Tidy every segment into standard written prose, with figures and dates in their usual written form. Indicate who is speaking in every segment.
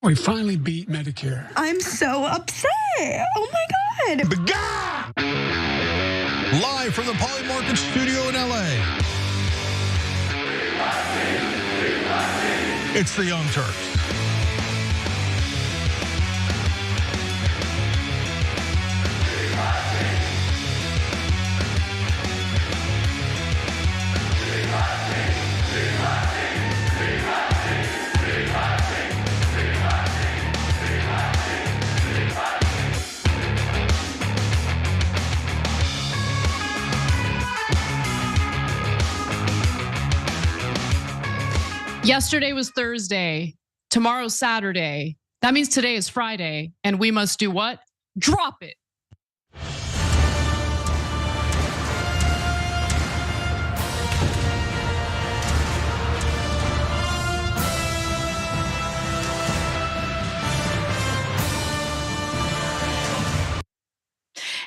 Speaker 1: We finally beat Medicare.
Speaker 2: I'm so upset. Oh my God.
Speaker 3: Live from the Polymarket studio in LA. It's the Young Turks.
Speaker 4: Yesterday was Thursday. Tomorrow's Saturday. That means today is Friday. And we must do what? Drop it.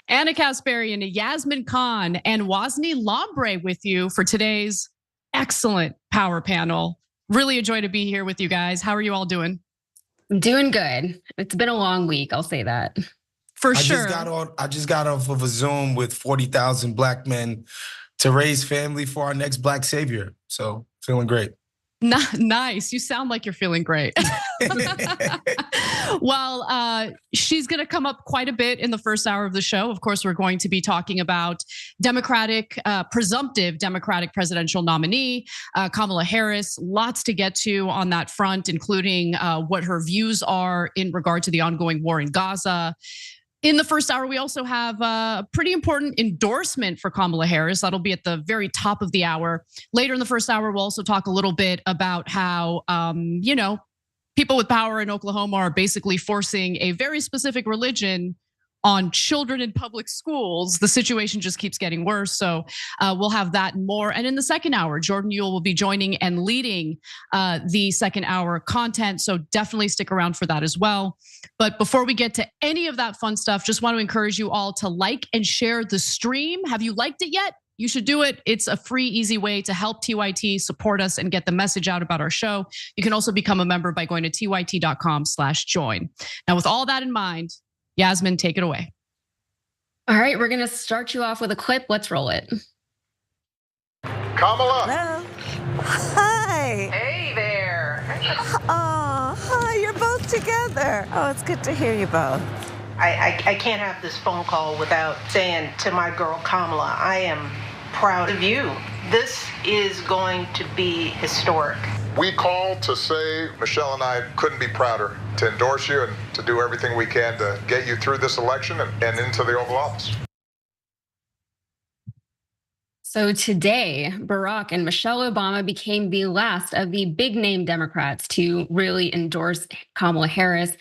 Speaker 4: Anna Kasparian, Yasmin Khan, and Wazni Lambre with you for today's excellent power panel. Really a joy to be here with you guys. How are you all doing?
Speaker 5: I'm doing good. It's been a long week, I'll say that.
Speaker 4: For sure.
Speaker 6: I just got off of a Zoom with 40,000 black men to raise family for our next black savior. So feeling great.
Speaker 4: Nice. You sound like you're feeling great. Well, she's going to come up quite a bit in the first hour of the show. Of course, we're going to be talking about presumptive Democratic presidential nominee, Kamala Harris. Lots to get to on that front, including what her views are in regard to the ongoing war in Gaza. In the first hour, we also have a pretty important endorsement for Kamala Harris. That'll be at the very top of the hour. Later in the first hour, we'll also talk a little bit about how, people with power in Oklahoma are basically forcing a very specific religion on children in public schools. The situation just keeps getting worse. So we'll have that and more. And in the second hour, Jordan Ewell will be joining and leading the second hour content. So definitely stick around for that as well. But before we get to any of that fun stuff, just want to encourage you all to like and share the stream. Have you liked it yet? You should do it. It's a free, easy way to help TYT support us and get the message out about our show. You can also become a member by going to tyt.com/join. Now, with all that in mind, Yasmin, take it away.
Speaker 5: All right, we're gonna start you off with a clip. Let's roll it.
Speaker 7: Kamala.
Speaker 2: Hello. Hi.
Speaker 7: Hey there.
Speaker 2: Oh, hi, you're both together. Oh, it's good to hear you both.
Speaker 7: I can't have this phone call without saying to my girl Kamala, I am proud of you. This is going to be historic.
Speaker 8: We called to say Michelle and I couldn't be prouder to endorse you and to do everything we can to get you through this election and into the Oval Office.
Speaker 5: So today, Barack and Michelle Obama became the last of the big name Democrats to really endorse Kamala Harris.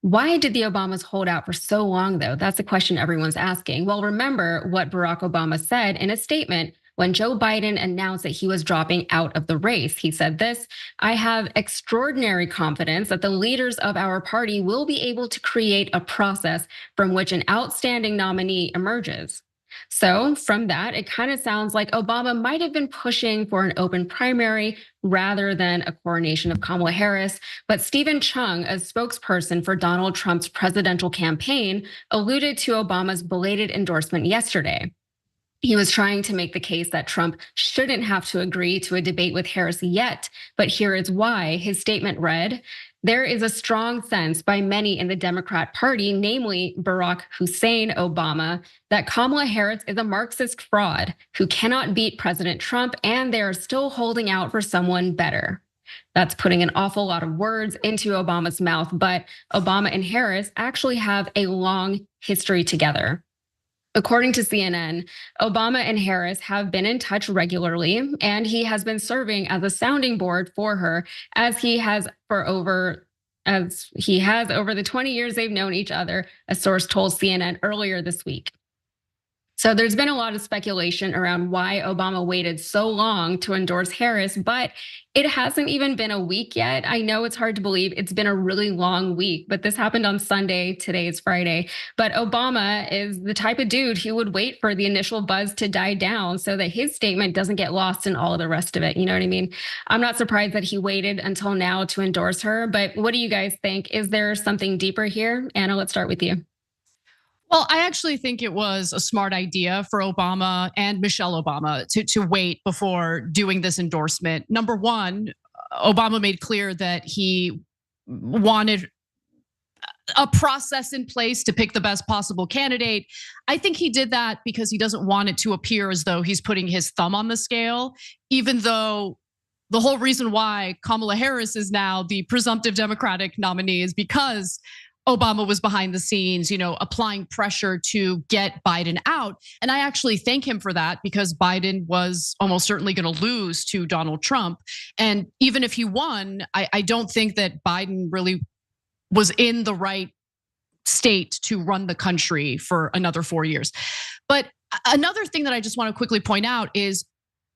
Speaker 5: Why did the Obamas hold out for so long, though? That's the question everyone's asking. Well, remember what Barack Obama said in a statement when Joe Biden announced that he was dropping out of the race. He said this: "I have extraordinary confidence that the leaders of our party will be able to create a process from which an outstanding nominee emerges." So from that, it kind of sounds like Obama might have been pushing for an open primary rather than a coronation of Kamala Harris. But Stephen Chung, a spokesperson for Donald Trump's presidential campaign, alluded to Obama's belated endorsement yesterday. He was trying to make the case that Trump shouldn't have to agree to a debate with Harris yet, but here is why. His statement read, "There is a strong sense by many in the Democrat Party, namely Barack Hussein Obama, that Kamala Harris is a Marxist fraud who cannot beat President Trump, and they are still holding out for someone better." That's putting an awful lot of words into Obama's mouth, but Obama and Harris actually have a long history together. According to CNN, Obama and Harris have been in touch regularly, and he has been serving as a sounding board for her as he has over the 20 years they've known each other, a source told CNN earlier this week. So there's been a lot of speculation around why Obama waited so long to endorse Harris, but it hasn't even been a week yet. I know it's hard to believe. It's been a really long week, but this happened on Sunday. Today is Friday. But Obama is the type of dude who would wait for the initial buzz to die down so that his statement doesn't get lost in all of the rest of it. You know what I mean? I'm not surprised that he waited until now to endorse her, but what do you guys think? Is there something deeper here? Anna, let's start with you.
Speaker 4: Well, I actually think it was a smart idea for Obama and Michelle Obama to wait before doing this endorsement. Number one, Obama made clear that he wanted a process in place to pick the best possible candidate. I think he did that because he doesn't want it to appear as though he's putting his thumb on the scale, even though the whole reason why Kamala Harris is now the presumptive Democratic nominee is because Obama was behind the scenes, applying pressure to get Biden out. And I actually thank him for that because Biden was almost certainly going to lose to Donald Trump. And even if he won, I don't think that Biden really was in the right state to run the country for another 4 years. But another thing that I just want to quickly point out is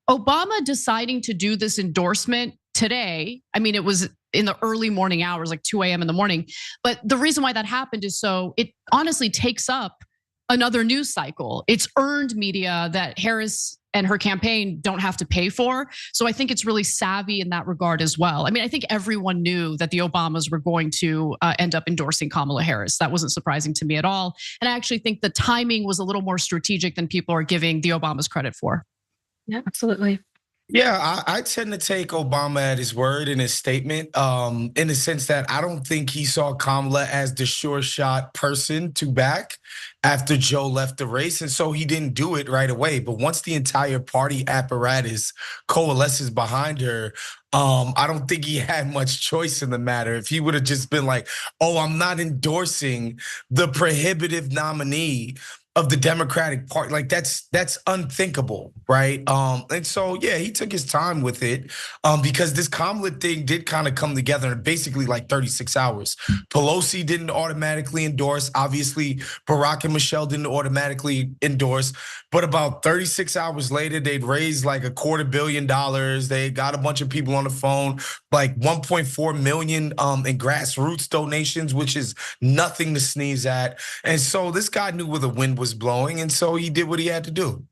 Speaker 4: Obama deciding to do this endorsement today. I mean, it was in the early morning hours, like 2 a.m. in the morning. But the reason why that happened is so it honestly takes up another news cycle. It's earned media that Harris and her campaign don't have to pay for. So I think it's really savvy in that regard as well. I mean, I think everyone knew that the Obamas were going to end up endorsing Kamala Harris. That wasn't surprising to me at all. And I actually think the timing was a little more strategic than people are giving the Obamas credit for.
Speaker 5: Yeah, absolutely.
Speaker 6: Yeah, I tend to take Obama at his word in his statement, in the sense that I don't think he saw Kamala as the sure shot person to back after Joe left the race. And so he didn't do it right away. But once the entire party apparatus coalesces behind her, I don't think he had much choice in the matter. If he would have just been like, oh, I'm not endorsing the prohibitive nominee of the Democratic Party, like that's unthinkable, right? And so yeah, he took his time with it, because this Kamala thing did kind of come together in basically like 36 hours. Pelosi didn't automatically endorse. Obviously, Barack and Michelle didn't automatically endorse. But about 36 hours later, they'd raised like $250 million. They got a bunch of people on the phone, like 1.4 million in grassroots donations, which is nothing to sneeze at. And so this guy knew where the wind was blowing, and so he did what he had to do.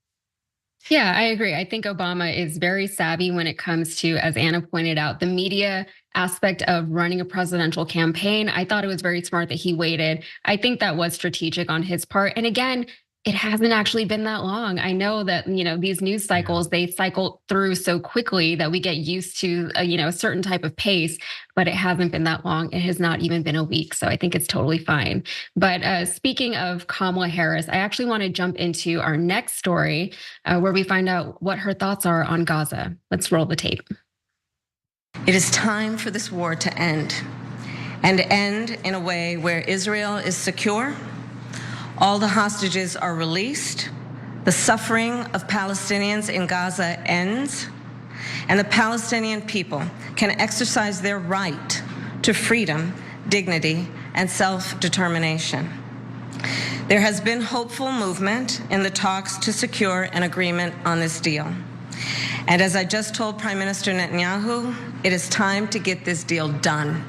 Speaker 5: Yeah, I agree. I think Obama is very savvy when it comes to, as Anna pointed out, the media aspect of running a presidential campaign. I thought it was very smart that he waited. I think that was strategic on his part. And again, it hasn't actually been that long. I know that, these news cycles, they cycle through so quickly that we get used to, a certain type of pace, but it hasn't been that long. It has not even been a week. So I think it's totally fine. But speaking of Kamala Harris, I actually want to jump into our next story where we find out what her thoughts are on Gaza. Let's roll the tape.
Speaker 9: It is time for this war to end, and end in a way where Israel is secure, all the hostages are released, the suffering of Palestinians in Gaza ends, and the Palestinian people can exercise their right to freedom, dignity, and self-determination. There has been hopeful movement in the talks to secure an agreement on this deal. And as I just told Prime Minister Netanyahu, it is time to get this deal done.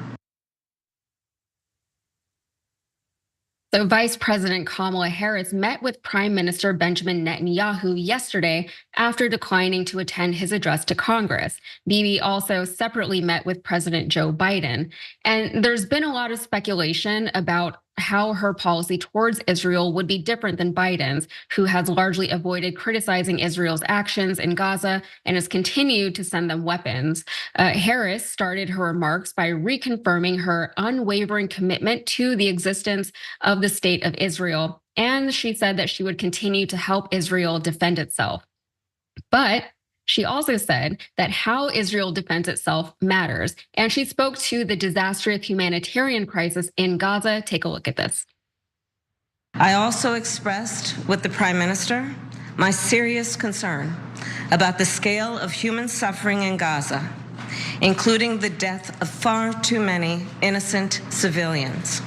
Speaker 5: So Vice President Kamala Harris met with Prime Minister Benjamin Netanyahu yesterday after declining to attend his address to Congress. Bibi also separately met with President Joe Biden. And there's been a lot of speculation about how her policy towards Israel would be different than Biden's, who has largely avoided criticizing Israel's actions in Gaza and has continued to send them weapons. Harris started her remarks by reconfirming her unwavering commitment to the existence of the state of Israel. And she said that she would continue to help Israel defend itself. But she also said that how Israel defends itself matters, and she spoke to the disastrous humanitarian crisis in Gaza. Take a look at this.
Speaker 9: I also expressed with the Prime Minister my serious concern about the scale of human suffering in Gaza, including the death of far too many innocent civilians.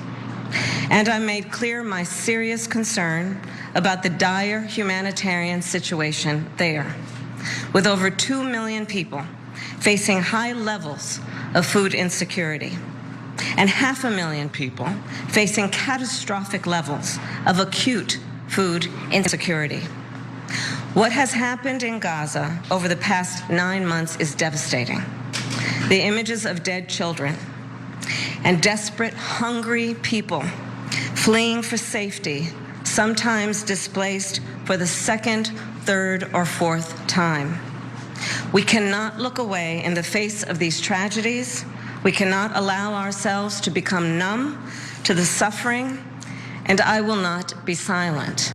Speaker 9: And I made clear my serious concern about the dire humanitarian situation there, with over 2 million people facing high levels of food insecurity, and 500,000 people facing catastrophic levels of acute food insecurity. What has happened in Gaza over the past 9 months is devastating. The images of dead children and desperate, hungry people fleeing for safety, sometimes displaced for the second, third, or fourth time. We cannot look away in the face of these tragedies. We cannot allow ourselves to become numb to the suffering, and I will not be silent.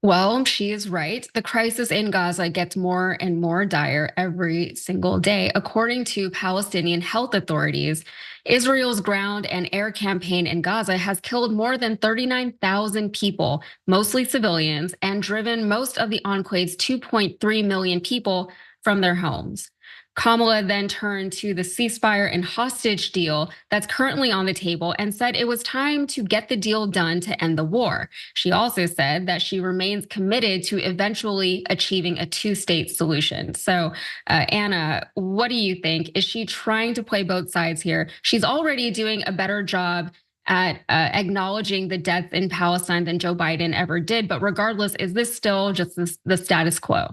Speaker 5: Well, she is right. The crisis in Gaza gets more and more dire every single day. According to Palestinian health authorities, Israel's ground and air campaign in Gaza has killed more than 39,000 people, mostly civilians, and driven most of the enclave's 2.3 million people from their homes. Kamala then turned to the ceasefire and hostage deal that's currently on the table and said it was time to get the deal done to end the war. She also said that she remains committed to eventually achieving a two-state solution. So, Anna, what do you think? Is she trying to play both sides here? She's already doing a better job at acknowledging the deaths in Palestine than Joe Biden ever did. But regardless, is this still just the status quo?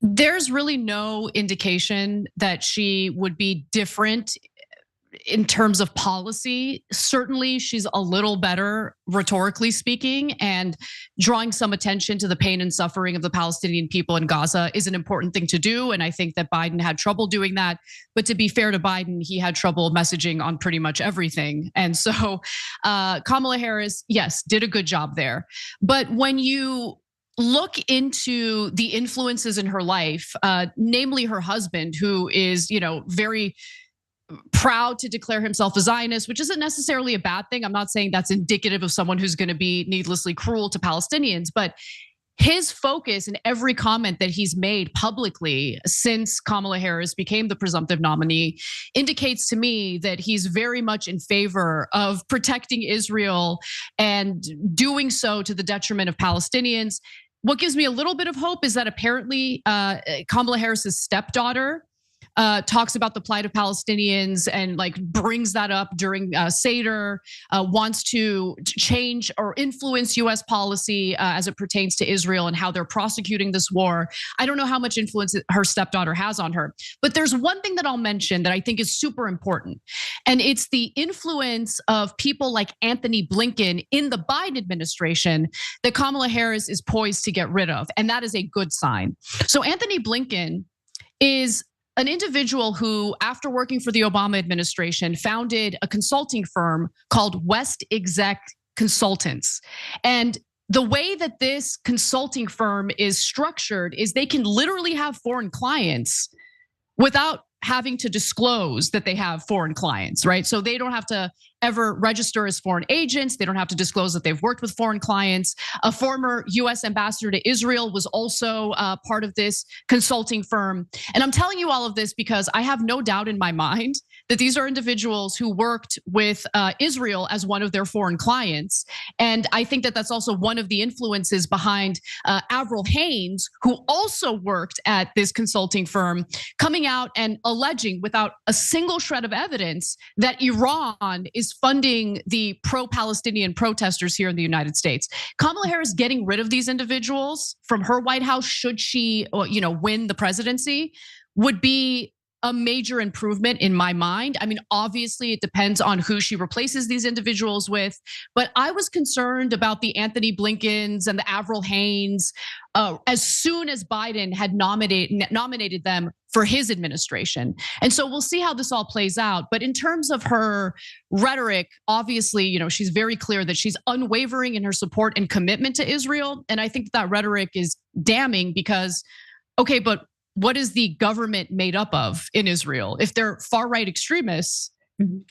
Speaker 4: There's really no indication that she would be different in terms of policy. Certainly, she's a little better, rhetorically speaking, and drawing some attention to the pain and suffering of the Palestinian people in Gaza is an important thing to do. And I think that Biden had trouble doing that. But to be fair to Biden, he had trouble messaging on pretty much everything. And so Kamala Harris, yes, did a good job there. But when you look into the influences in her life, namely her husband, who is, very proud to declare himself a Zionist, which isn't necessarily a bad thing. I'm not saying that's indicative of someone who's going to be needlessly cruel to Palestinians, but his focus in every comment that he's made publicly since Kamala Harris became the presumptive nominee indicates to me that he's very much in favor of protecting Israel and doing so to the detriment of Palestinians. What gives me a little bit of hope is that apparently Kamala Harris's stepdaughter talks about the plight of Palestinians and brings that up during Seder, wants to change or influence US policy as it pertains to Israel and how they're prosecuting this war. I don't know how much influence her stepdaughter has on her, but there's one thing that I'll mention that I think is super important. And it's the influence of people like Anthony Blinken in the Biden administration that Kamala Harris is poised to get rid of. And that is a good sign. So Anthony Blinken is an individual who, after working for the Obama administration, founded a consulting firm called West Exec Consultants. And the way that this consulting firm is structured is they can literally have foreign clients without having to disclose that they have foreign clients, right? So they don't have to ever register as foreign agents. They don't have to disclose that they've worked with foreign clients. A former US ambassador to Israel was also part of this consulting firm. And I'm telling you all of this because I have no doubt in my mind that these are individuals who worked with Israel as one of their foreign clients. And I think that that's also one of the influences behind Avril Haines, who also worked at this consulting firm, coming out and alleging without a single shred of evidence that Iran is funding the pro-Palestinian protesters here in the United States. Kamala Harris getting rid of these individuals from her White House, should she, win the presidency, would be a major improvement in my mind. I mean, obviously it depends on who she replaces these individuals with, but I was concerned about the Anthony Blinkens and the Avril Haines as soon as Biden had nominated them for his administration. And so we'll see how this all plays out. But in terms of her rhetoric, obviously, she's very clear that she's unwavering in her support and commitment to Israel. And I think that rhetoric is damning because, okay, but what is the government made up of in Israel? If they're far-right extremists,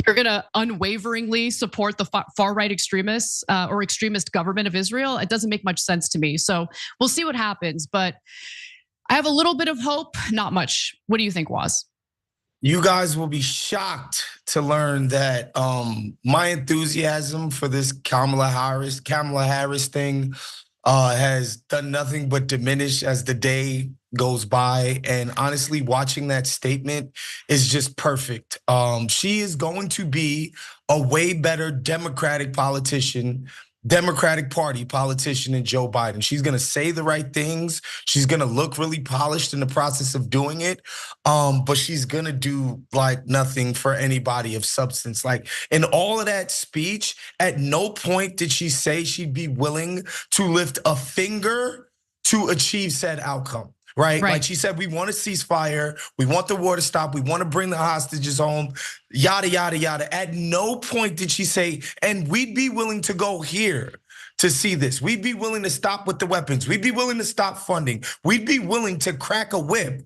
Speaker 4: you're gonna unwaveringly support the far-right extremists or extremist government of Israel? It doesn't make much sense to me. So we'll see what happens, but I have a little bit of hope, not much. What do you think, Walz?
Speaker 6: You guys will be shocked to learn that my enthusiasm for this Kamala Harris thing has done nothing but diminish as the day goes by. And honestly, watching that statement is just perfect. She is going to be a way better Democratic Party politician than Joe Biden. She's gonna say the right things. She's gonna look really polished in the process of doing it. But she's gonna do like nothing for anybody of substance. Like in all of that speech, at no point did she say she'd be willing to lift a finger to achieve said outcome. Right? Like she said, we want a ceasefire. We want the war to stop. We want to bring the hostages home, yada, yada, yada. At no point did she say, and we'd be willing to go here to see this. We'd be willing to stop with the weapons. We'd be willing to stop funding. We'd be willing to crack a whip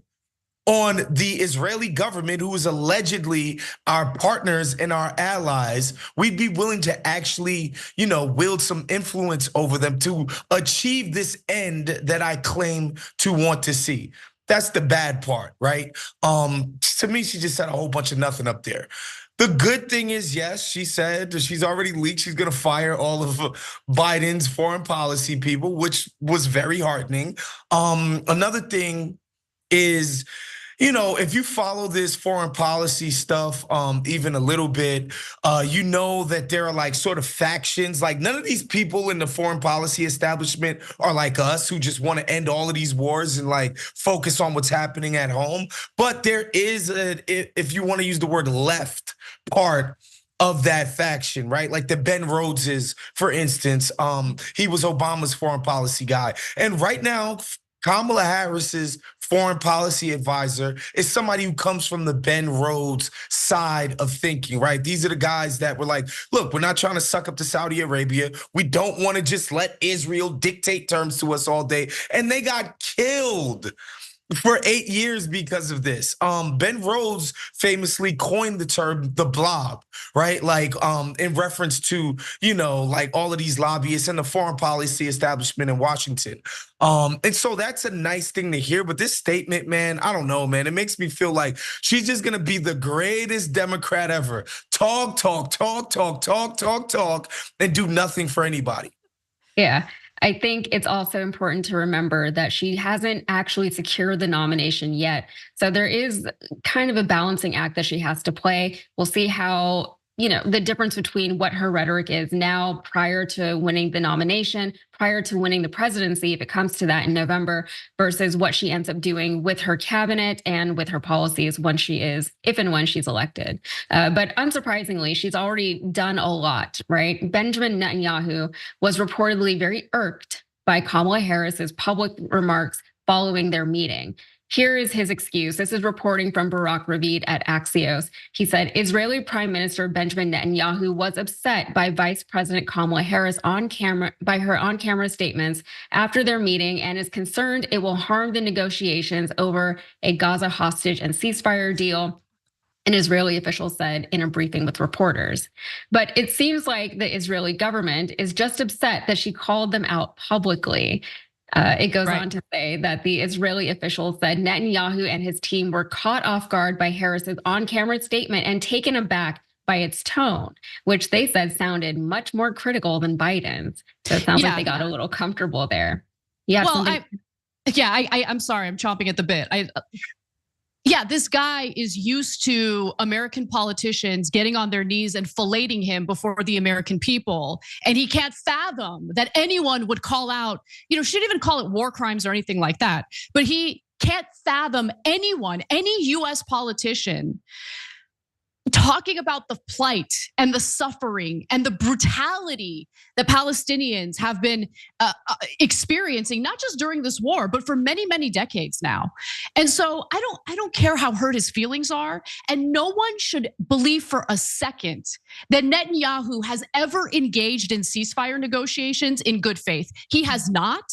Speaker 6: on the Israeli government, who is allegedly our partners and our allies. We'd be willing to actually, wield some influence over them to achieve this end that I claim to want to see. That's the bad part, right? To me, she just said a whole bunch of nothing up there. The good thing is, yes, she said she's already leaked. She's gonna fire all of Biden's foreign policy people, which was very heartening. Another thing is, if you follow this foreign policy stuff even a little bit, you know that there are like sort of factions. Like none of these people in the foreign policy establishment are like us, who just want to end all of these wars and like focus on what's happening at home. But there is, if you want to use the word left part of that faction, right? Like the Ben Rhodeses, for instance, he was Obama's foreign policy guy. And right now, Kamala Harris's foreign policy advisor is somebody who comes from the Ben Rhodes side of thinking, right? These are the guys that were like, look, we're not trying to suck up to Saudi Arabia. We don't want to just let Israel dictate terms to us all day. And they got killed for 8 years because of this. Ben Rhodes famously coined the term the blob, right? Like in reference to, like all of these lobbyists and the foreign policy establishment in Washington. And so that's a nice thing to hear. But this statement, man, I don't know, man. It makes me feel like she's just gonna be the greatest Democrat ever. Talk, and do nothing for anybody.
Speaker 5: Yeah. I think it's also important to remember that she hasn't actually secured the nomination yet. So there is kind of a balancing act that she has to play. We'll see how, the difference between what her rhetoric is now prior to winning the nomination, prior to winning the presidency, if it comes to that in November, versus what she ends up doing with her cabinet and with her policies if and when she's elected. But unsurprisingly, she's already done a lot, right? Benjamin Netanyahu was reportedly very irked by Kamala Harris's public remarks following their meeting. Here is his excuse. This is reporting from Barak Ravid at Axios. He said, Israeli Prime Minister Benjamin Netanyahu was upset by Vice President Kamala Harris by her on-camera statements after their meeting and is concerned it will harm the negotiations over a Gaza hostage and ceasefire deal, an Israeli official said in a briefing with reporters. But it seems like the Israeli government is just upset that she called them out publicly. It goes on to say that the Israeli official said Netanyahu and his team were caught off guard by Harris's on-camera statement and taken aback by its tone, which they said sounded much more critical than Biden's. So it sounds like they got a little comfortable there. Yeah.
Speaker 4: Well, I'm sorry, I'm chomping at the bit. This guy is used to American politicians getting on their knees and filleting him before the American people. And he can't fathom that anyone would call out, she didn't even call it war crimes or anything like that. But he can't fathom anyone, any US politician talking about the plight and the suffering and the brutality that Palestinians have been experiencing, not just during this war, but for many, many decades now. And so I don't care how hurt his feelings are. And no one should believe for a second that Netanyahu has ever engaged in ceasefire negotiations in good faith. He has not.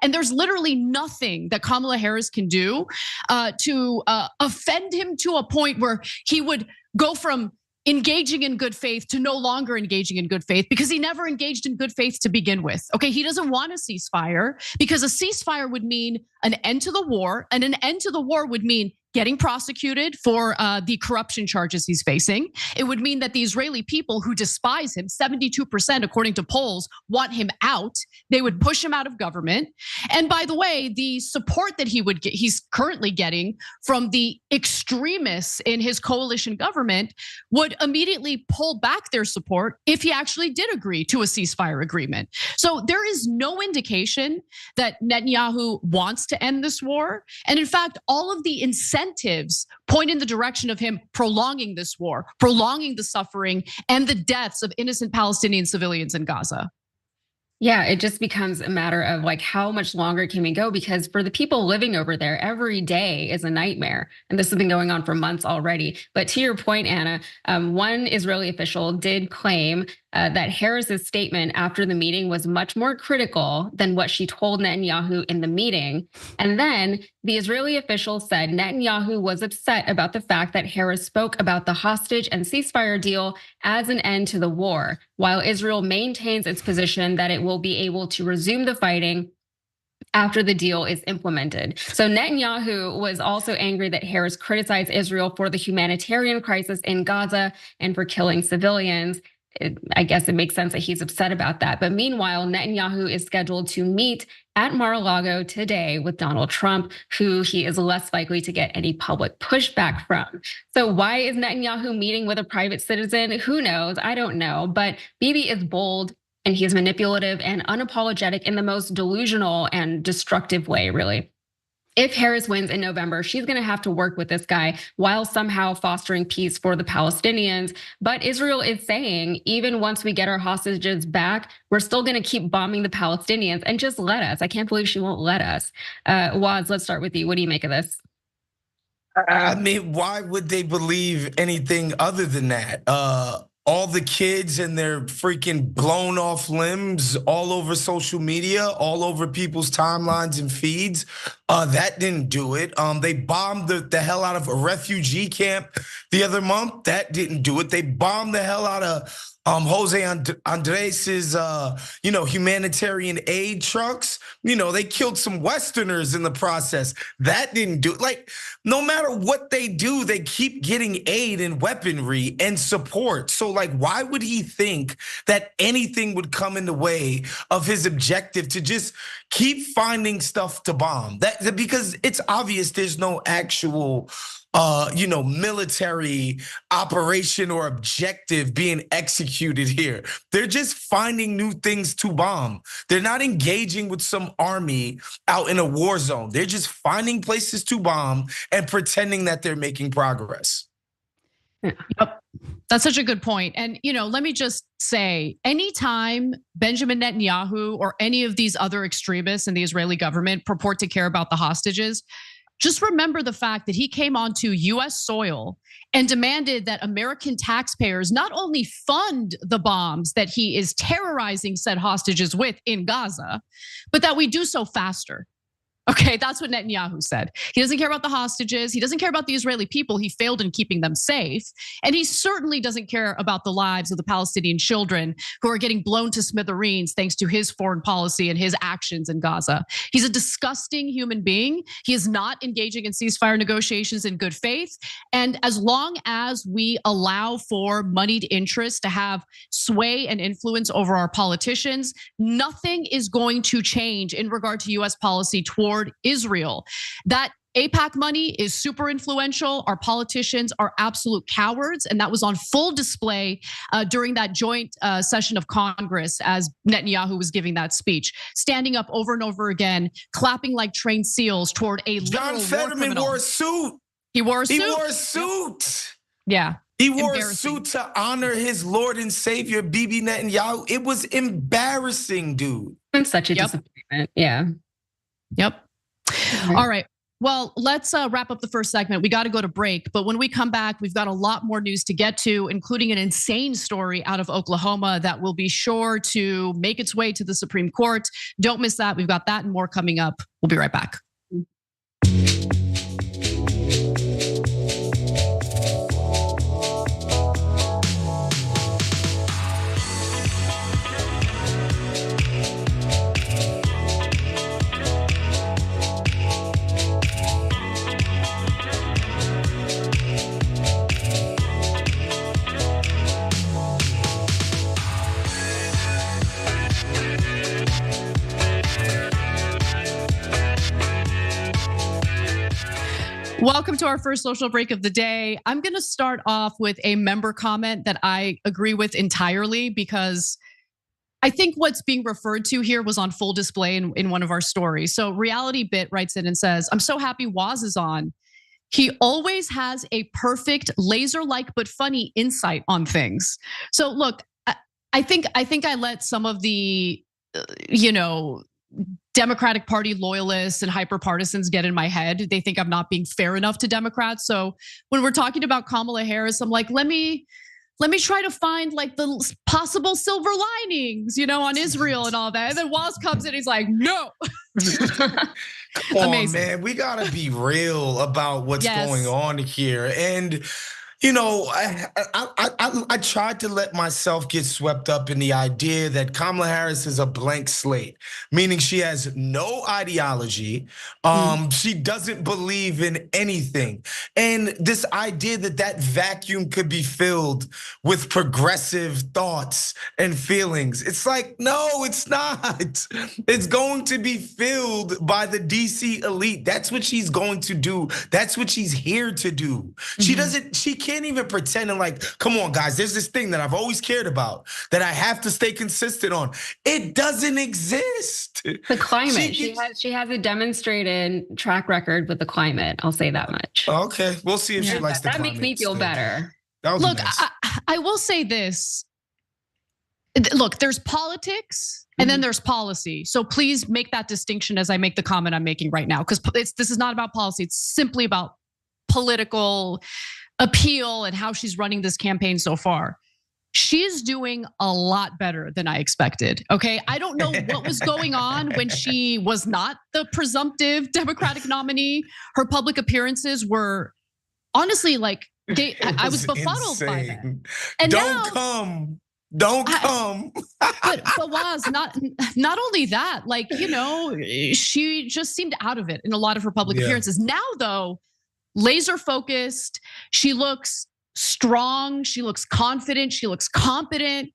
Speaker 4: And there's literally nothing that Kamala Harris can do to offend him to a point where he would go from engaging in good faith to no longer engaging in good faith, because he never engaged in good faith to begin with. Okay, he doesn't want a ceasefire because a ceasefire would mean an end to the war, and an end to the war would mean getting prosecuted for the corruption charges he's facing. It would mean that the Israeli people who despise him, 72% according to polls, want him out. They would push him out of government. And by the way, the support that he's currently getting from the extremists in his coalition government would immediately pull back their support if he actually did agree to a ceasefire agreement. So there is no indication that Netanyahu wants to end this war. And in fact, all of the incentives point in the direction of him prolonging this war, prolonging the suffering and the deaths of innocent Palestinian civilians in Gaza.
Speaker 5: Yeah, it just becomes a matter of like, how much longer can we go? Because for the people living over there, every day is a nightmare. And this has been going on for months already. But to your point, Anna, one Israeli official did claim that Harris's statement after the meeting was much more critical than what she told Netanyahu in the meeting. And then the Israeli official said Netanyahu was upset about the fact that Harris spoke about the hostage and ceasefire deal as an end to the war, while Israel maintains its position that it will be able to resume the fighting after the deal is implemented. So Netanyahu was also angry that Harris criticized Israel for the humanitarian crisis in Gaza and for killing civilians. I guess it makes sense that he's upset about that. But meanwhile, Netanyahu is scheduled to meet at Mar-a-Lago today with Donald Trump, who he is less likely to get any public pushback from. So why is Netanyahu meeting with a private citizen? Who knows? I don't know. But Bibi is bold and he's manipulative and unapologetic in the most delusional and destructive way, really. If Harris wins in November, she's going to have to work with this guy while somehow fostering peace for the Palestinians. But Israel is saying, even once we get our hostages back, we're still going to keep bombing the Palestinians and just let us. I can't believe she won't let us. Walz, let's start with you. What do you make of this?
Speaker 6: I mean, why would they believe anything other than that? All the kids and their freaking blown off limbs all over social media, all over people's timelines and feeds. That didn't do it. They bombed the hell out of a refugee camp the other month. That didn't do it. They bombed the hell out of Jose Andres's, humanitarian aid trucks. They killed some Westerners in the process. That didn't do it. Like, no matter what they do, they keep getting aid and weaponry and support. So, like, why would he think that anything would come in the way of his objective to just keep finding stuff to bomb? Because it's obvious there's no actual military operation or objective being executed here. They're just finding new things to bomb. They're not engaging with some army out in a war zone. They're just finding places to bomb and pretending that they're making progress.
Speaker 4: Yep. That's such a good point. And, let me just say, anytime Benjamin Netanyahu or any of these other extremists in the Israeli government purport to care about the hostages, just remember the fact that he came onto US soil and demanded that American taxpayers not only fund the bombs that he is terrorizing said hostages with in Gaza, but that we do so faster. Okay, that's what Netanyahu said. He doesn't care about the hostages. He doesn't care about the Israeli people. He failed in keeping them safe. And he certainly doesn't care about the lives of the Palestinian children who are getting blown to smithereens thanks to his foreign policy and his actions in Gaza. He's a disgusting human being. He is not engaging in ceasefire negotiations in good faith. And as long as we allow for moneyed interests to have sway and influence over our politicians, nothing is going to change in regard to US policy toward Israel. That AIPAC money is super influential. Our politicians are absolute cowards. And that was on full display during that joint session of Congress as Netanyahu was giving that speech, standing up over and over again, clapping like trained seals toward a
Speaker 6: John Fetterman wore a suit.
Speaker 4: He wore a suit.
Speaker 6: He wore a suit.
Speaker 4: Yeah.
Speaker 6: He wore a suit to honor his Lord and Savior, Bibi Netanyahu. It was embarrassing, dude.
Speaker 5: It's such a disappointment. Yeah.
Speaker 4: Yep. All right. Well, let's wrap up the first segment. We got to go to break. But when we come back, we've got a lot more news to get to, including an insane story out of Oklahoma that will be sure to make its way to the Supreme Court. Don't miss that. We've got that and more coming up. We'll be right back. Welcome to our first social break of the day. I'm going to start off with a member comment that I agree with entirely because I think what's being referred to here was on full display in one of our stories. So Reality Bit writes in and says, I'm so happy Walz is on. He always has a perfect laser-like but funny insight on things. So look, I think I let some of the, Democratic Party loyalists and hyper-partisans get in my head. They think I'm not being fair enough to Democrats. So when we're talking about Kamala Harris, I'm like, let me try to find like the possible silver linings, on Israel and all that. And then Walz comes in, he's like, no.
Speaker 6: Come on, man. We gotta be real about what's going on here. And I tried to let myself get swept up in the idea that Kamala Harris is a blank slate, meaning she has no ideology. She doesn't believe in anything. And this idea that vacuum could be filled with progressive thoughts and feelings. It's like, no, it's not. It's going to be filled by the DC elite. That's what she's going to do. That's what she's here to do. She can't even pretend and like, come on, guys, there's this thing that I've always cared about that I have to stay consistent on. It doesn't exist.
Speaker 5: The climate. She has a demonstrated track record with the climate. I'll say that much.
Speaker 6: Okay, we'll see if she likes the climate.
Speaker 5: That makes me feel better.
Speaker 4: Look, nice. I will say this. Look, there's politics and then there's policy. So please make that distinction as I make the comment I'm making right now, because this is not about policy. It's simply about political appeal and how she's running this campaign so far. She's doing a lot better than I expected, okay? I don't know what was going on when she was not the presumptive Democratic nominee. Her public appearances were honestly like, I was befuddled by them. And
Speaker 6: Don't come.
Speaker 4: But Walz, not only that, like, she just seemed out of it in a lot of her public appearances. Now though, laser focused, she looks strong, she looks confident, she looks competent.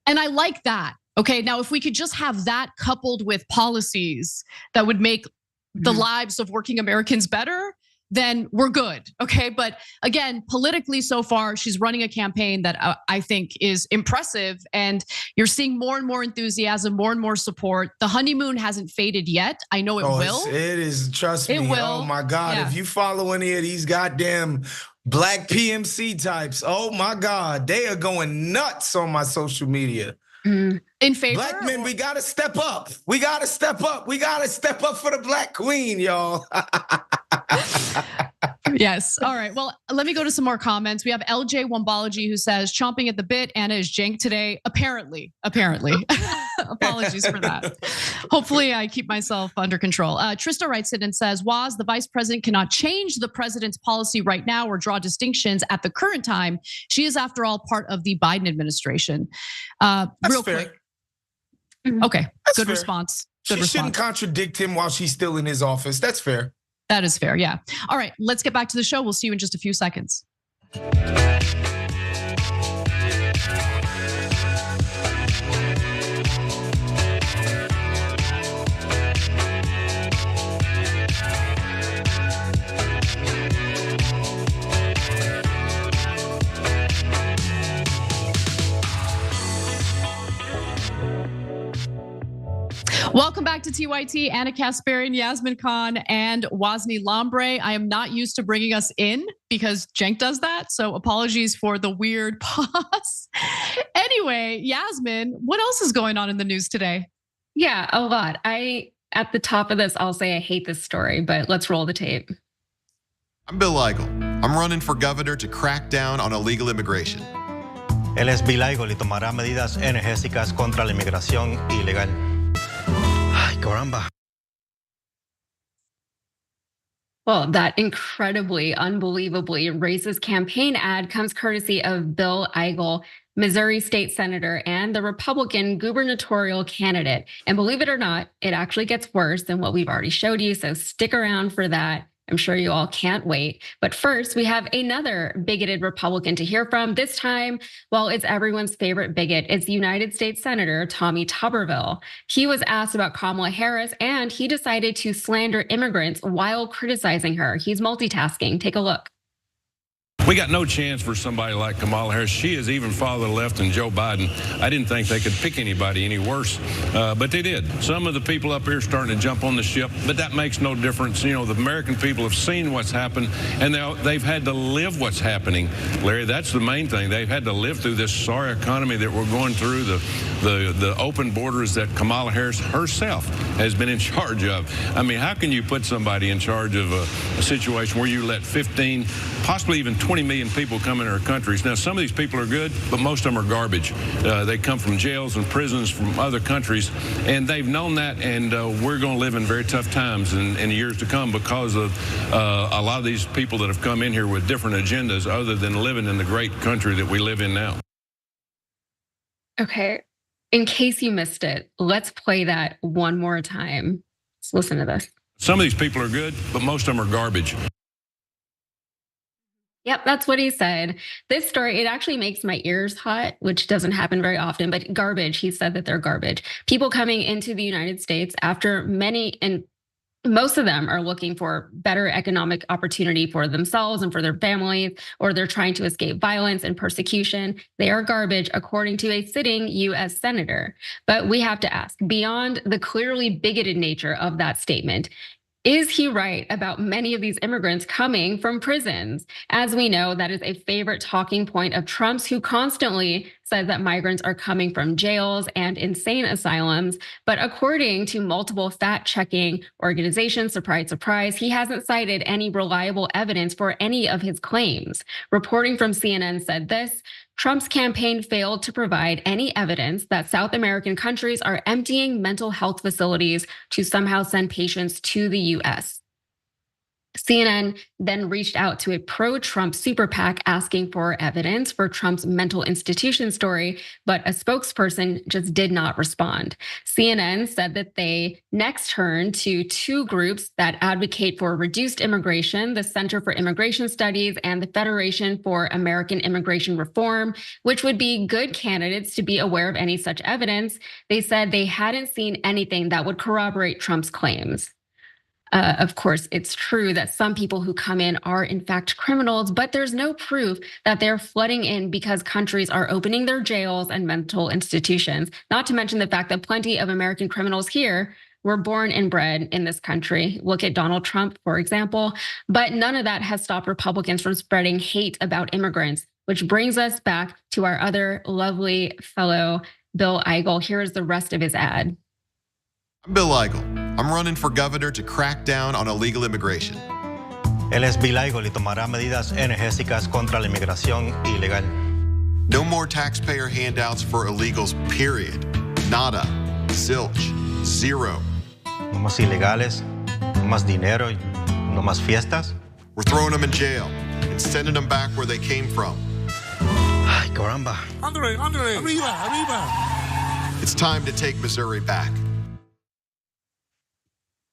Speaker 4: And I like that. Okay, now if we could just have that coupled with policies that would make the lives of working Americans better, then we're good, okay? But again, politically so far, she's running a campaign that I think is impressive, and you're seeing more and more enthusiasm, more and more support. The honeymoon hasn't faded yet. I know it will.
Speaker 6: It is, trust me.
Speaker 4: It will.
Speaker 6: Oh my God, if you follow any of these goddamn black PMC types, oh my God, they are going nuts on my social media.
Speaker 4: In favor?
Speaker 6: Black men, we gotta step up. We gotta step up. We gotta step up for the black queen, y'all.
Speaker 4: Yes. All right. Well, let me go to some more comments. We have LJ Wombology who says, chomping at the bit, Anna is jank today. Apparently. Apologies for that. Hopefully I keep myself under control. Trista writes in and says, Walz, the vice president cannot change the president's policy right now or draw distinctions at the current time. She is, after all, part of the Biden administration. Real quick. Okay,
Speaker 6: That's
Speaker 4: good
Speaker 6: fair.
Speaker 4: response.
Speaker 6: She shouldn't contradict him while she's still in his office. That's fair.
Speaker 4: That is fair, yeah. All right, let's get back to the show. We'll see you in just a few seconds. Welcome back to TYT, Anna Kasparian, Yasmin Khan, and Wazni Lambre. I am not used to bringing us in because Cenk does that, so apologies for the weird pause. Anyway, Yasmin, what else is going on in the news today?
Speaker 5: Yeah, a lot. At the top of this, I'll say I hate this story, but let's roll the tape.
Speaker 10: I'm Bill Eigel. I'm running for governor to crack down on illegal immigration.
Speaker 11: Él es Bill Eigel y tomará medidas enérgicas contra la inmigración ilegal. Ay, caramba.
Speaker 5: Well, that incredibly, unbelievably racist campaign ad comes courtesy of Bill Eigel, Missouri state senator and the Republican gubernatorial candidate. And believe it or not, it actually gets worse than what we've already showed you. So stick around for that. I'm sure you all can't wait. But first, we have another bigoted Republican to hear from. This time, well, it's everyone's favorite bigot. It's United States Senator Tommy Tuberville. He was asked about Kamala Harris, and he decided to slander immigrants while criticizing her. He's multitasking. Take a look.
Speaker 12: We got no chance for somebody like Kamala Harris. She is even farther left than Joe Biden. I didn't think they could pick anybody any worse, but they did. Some of the people up here are starting to jump on the ship, but that makes no difference. You know, the American people have seen what's happened, and they've had to live what's happening. Larry, that's the main thing. They've had to live through this sorry economy that we're going through, the open borders that Kamala Harris herself has been in charge of. I mean, how can you put somebody in charge of a situation where you let 15, possibly even 20 million people come into our countries? Now, some of these people are good, but most of them are garbage. They come from jails and prisons from other countries, and they've known that, and we're going to live in very tough times in the years to come because of a lot of these people that have come in here with different agendas other than living in the great country that we live in now.
Speaker 5: Okay, in case you missed it, let's play that one more time. Let's listen to this.
Speaker 12: Some of these people are good, but most of them are garbage.
Speaker 5: Yep, that's what he said. This story, it actually makes my ears hot, which doesn't happen very often, but garbage. He said that they're garbage. People coming into the United States after many, and most of them are looking for better economic opportunity for themselves and for their families, or they're trying to escape violence and persecution. They are garbage, according to a sitting US senator. But we have to ask, beyond the clearly bigoted nature of that statement, is he right about many of these immigrants coming from prisons? As we know, that is a favorite talking point of Trump's, who constantly says that migrants are coming from jails and insane asylums. But according to multiple fact-checking organizations, surprise, surprise, he hasn't cited any reliable evidence for any of his claims. Reporting from CNN said this: Trump's campaign failed to provide any evidence that South American countries are emptying mental health facilities to somehow send patients to the US. CNN then reached out to a pro-Trump super PAC asking for evidence for Trump's mental institution story, but a spokesperson just did not respond. CNN said that they next turned to two groups that advocate for reduced immigration, the Center for Immigration Studies and the Federation for American Immigration Reform, which would be good candidates to be aware of any such evidence. They said they hadn't seen anything that would corroborate Trump's claims. Of course, it's true that some people who come in are in fact criminals, but there's no proof that they're flooding in because countries are opening their jails and mental institutions. Not to mention the fact that plenty of American criminals here were born and bred in this country. Look at Donald Trump, for example. But none of that has stopped Republicans from spreading hate about immigrants, which brings us back to our other lovely fellow, Bill Eigel. Here is the rest of his ad.
Speaker 10: I'm Bill Eigel. I'm running for governor to crack down on illegal immigration.
Speaker 11: Él es Bill Eigel y tomará medidas enérgicas contra la inmigración ilegal.
Speaker 10: No more taxpayer handouts for illegals, period. Nada. Zilch. Zero.
Speaker 11: No más ilegales, no más dinero, no más fiestas.
Speaker 10: We're throwing them in jail and sending them back where they came from.
Speaker 11: Ay, caramba.
Speaker 3: Andre, arriba.
Speaker 10: It's time to take Missouri back.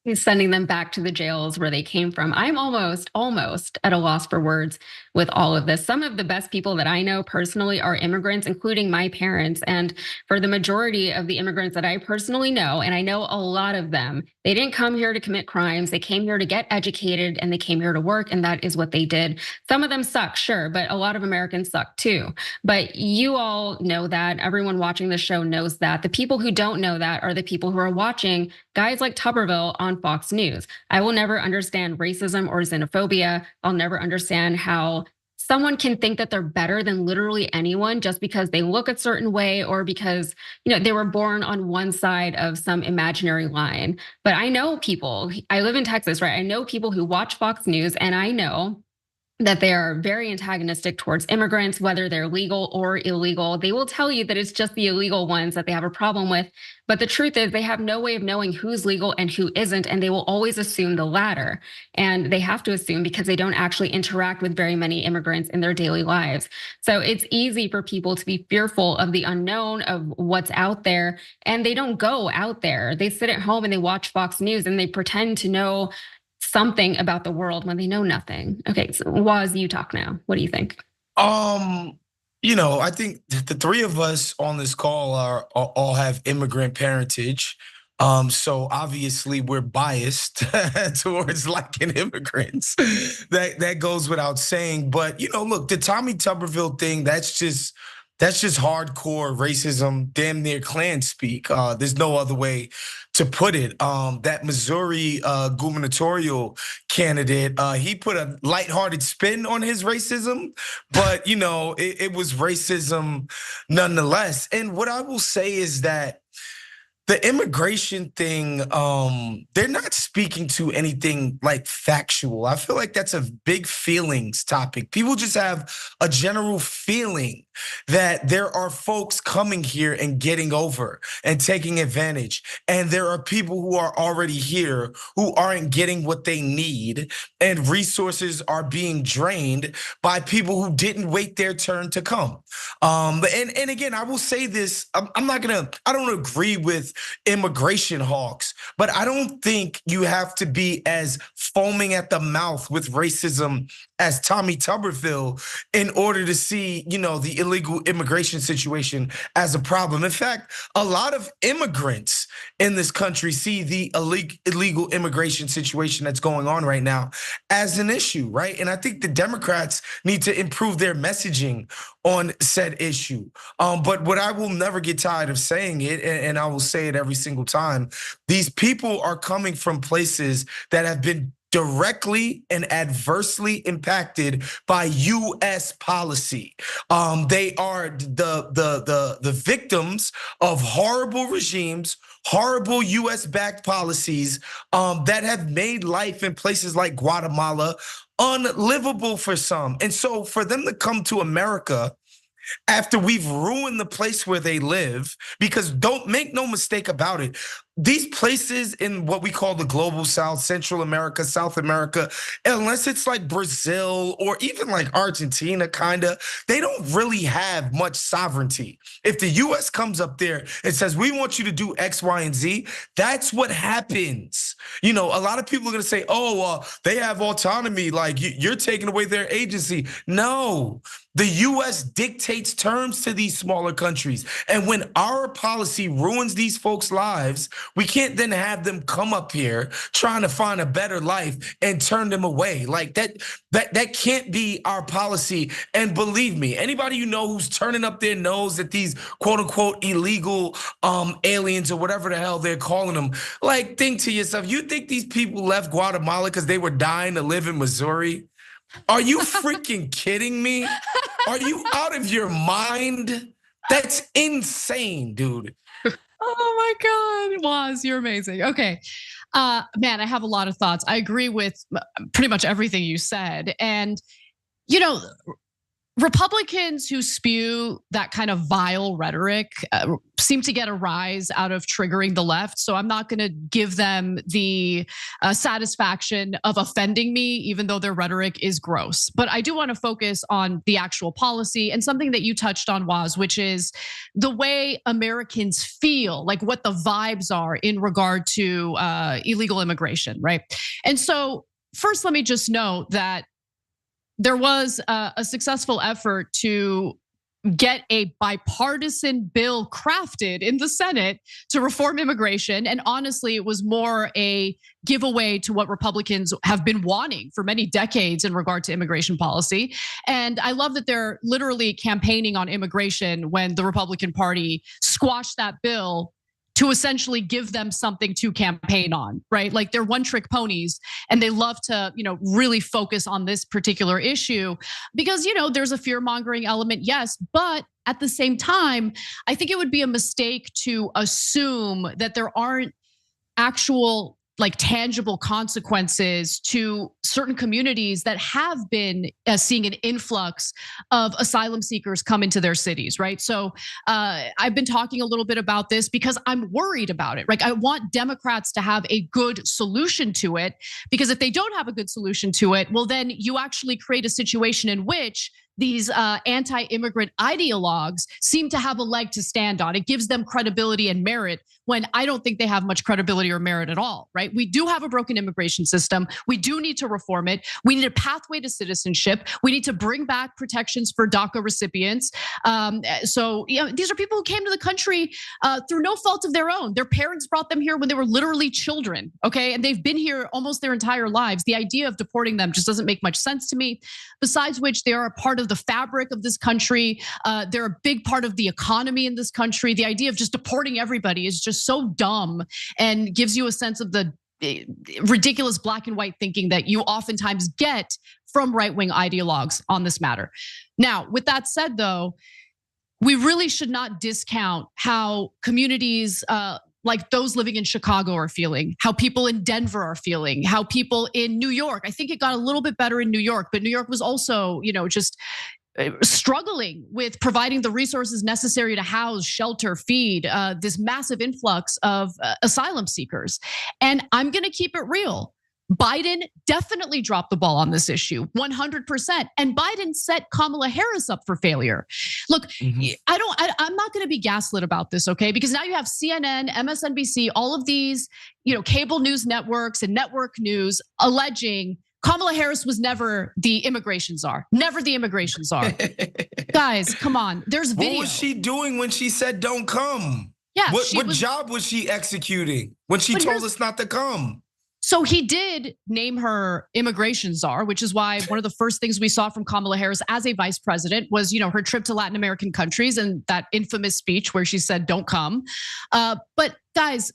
Speaker 5: He's sending them back to the jails where they came from. I'm almost at a loss for words with all of this. Some of the best people that I know personally are immigrants, including my parents. And for the majority of the immigrants that I personally know, and I know a lot of them, they didn't come here to commit crimes. They came here to get educated and they came here to work, and that is what they did. Some of them suck, sure, but a lot of Americans suck too. But you all know that. Everyone watching the show knows that. The people who don't know that are the people who are watching guys like Tuberville on Fox News. I will never understand racism or xenophobia. I'll never understand how someone can think that they're better than literally anyone just because they look a certain way or because, they were born on one side of some imaginary line. But I know people, I live in Texas, right? I know people who watch Fox News, and I know that they are very antagonistic towards immigrants, whether they're legal or illegal. They will tell you that it's just the illegal ones that they have a problem with. But the truth is they have no way of knowing who's legal and who isn't, and they will always assume the latter. And they have to assume because they don't actually interact with very many immigrants in their daily lives. So it's easy for people to be fearful of the unknown, of what's out there, and they don't go out there. They sit at home and they watch Fox News and they pretend to know something about the world when they know nothing. Okay, so Walz, you talk now. What do you think?
Speaker 6: I think the three of us on this call all have immigrant parentage. So obviously we're biased towards liking immigrants. That goes without saying. But look, the Tommy Tuberville thing, that's just hardcore racism, damn near Klan speak. There's no other way to put it. That Missouri gubernatorial candidate, he put a lighthearted spin on his racism, but it was racism nonetheless. And what I will say is that the immigration thing, they're not speaking to anything like factual. I feel like that's a big feelings topic. People just have a general feeling that there are folks coming here and getting over and taking advantage. And there are people who are already here who aren't getting what they need, and resources are being drained by people who didn't wait their turn to come. And again, I will say this, I don't agree with immigration hawks, but I don't think you have to be as foaming at the mouth with racism as Tommy Tuberville in order to see, the illegal immigration situation as a problem. In fact, a lot of immigrants in this country see the illegal immigration situation that's going on right now as an issue, right? And I think the Democrats need to improve their messaging on said issue. But what I will never get tired of saying it, and I will say it every single time, these people are coming from places that have been directly and adversely impacted by U.S. policy. They are the victims of horrible regimes, horrible U.S.-backed policies that have made life in places like Guatemala unlivable for some. And so for them to come to America after we've ruined the place where they live, because don't make no mistake about it, these places in what we call the global South, Central America, South America, unless it's like Brazil or even like Argentina, they don't really have much sovereignty. If the US comes up there and says, we want you to do X, Y, and Z, that's what happens. A lot of people are gonna say, they have autonomy, like you're taking away their agency. No, the US dictates terms to these smaller countries. And when our policy ruins these folks' lives, we can't then have them come up here trying to find a better life and turn them away. Like that can't be our policy. And believe me, anybody who's turning up their nose at these quote unquote illegal aliens or whatever the hell they're calling them, like think to yourself, you think these people left Guatemala because they were dying to live in Missouri? Are you freaking kidding me? Are you out of your mind? That's insane, dude.
Speaker 4: Oh my God, Walz, you're amazing. Okay, man, I have a lot of thoughts. I agree with pretty much everything you said. And, Republicans who spew that kind of vile rhetoric seem to get a rise out of triggering the left. So I'm not going to give them the satisfaction of offending me, even though their rhetoric is gross. But I do want to focus on the actual policy and something that you touched on, Walz, which is the way Americans feel, like what the vibes are in regard to illegal immigration, right? And so first, let me just note that there was a successful effort to get a bipartisan bill crafted in the Senate to reform immigration. And honestly, it was more a giveaway to what Republicans have been wanting for many decades in regard to immigration policy. And I love that they're literally campaigning on immigration when the Republican Party squashed that bill to essentially give them something to campaign on, right? Like they're one-trick ponies, and they love to, really focus on this particular issue because, there's a fear-mongering element, yes, but at the same time, I think it would be a mistake to assume that there aren't actual tangible consequences to certain communities that have been seeing an influx of asylum seekers come into their cities, right? So I've been talking a little bit about this because I'm worried about it. Like I want Democrats to have a good solution to it, because if they don't have a good solution to it, well, then you actually create a situation in which these anti-immigrant ideologues seem to have a leg to stand on. It gives them credibility and merit when I don't think they have much credibility or merit at all, right? We do have a broken immigration system. We do need to reform it. We need a pathway to citizenship. We need to bring back protections for DACA recipients. So these are people who came to the country through no fault of their own. Their parents brought them here when they were literally children, okay? And they've been here almost their entire lives. The idea of deporting them just doesn't make much sense to me. Besides which, they are a part of the fabric of this country. They're a big part of the economy in this country. The idea of just deporting everybody is just so dumb and gives you a sense of the ridiculous black and white thinking that you oftentimes get from right-wing ideologues on this matter. Now, with that said, though, we really should not discount how communities like those living in Chicago are feeling, how people in Denver are feeling, how people in New York. I think it got a little bit better in New York, but New York was also, just struggling with providing the resources necessary to house, shelter, feed this massive influx of asylum seekers. And I'm gonna keep it real. Biden definitely dropped the ball on this issue, 100%. And Biden set Kamala Harris up for failure. Look, I'm not gonna be gaslit about this, okay? Because now you have CNN, MSNBC, all of these, cable news networks and network news alleging Kamala Harris was never the immigration czar. Never the immigration czar. Guys, come on. There's video.
Speaker 6: What was she doing when she said don't come?
Speaker 4: Yeah.
Speaker 6: What job was she executing when she told us not to come?
Speaker 4: So he did name her immigration czar, which is why one of the first things we saw from Kamala Harris as a vice president was, her trip to Latin American countries and that infamous speech where she said, don't come. But guys,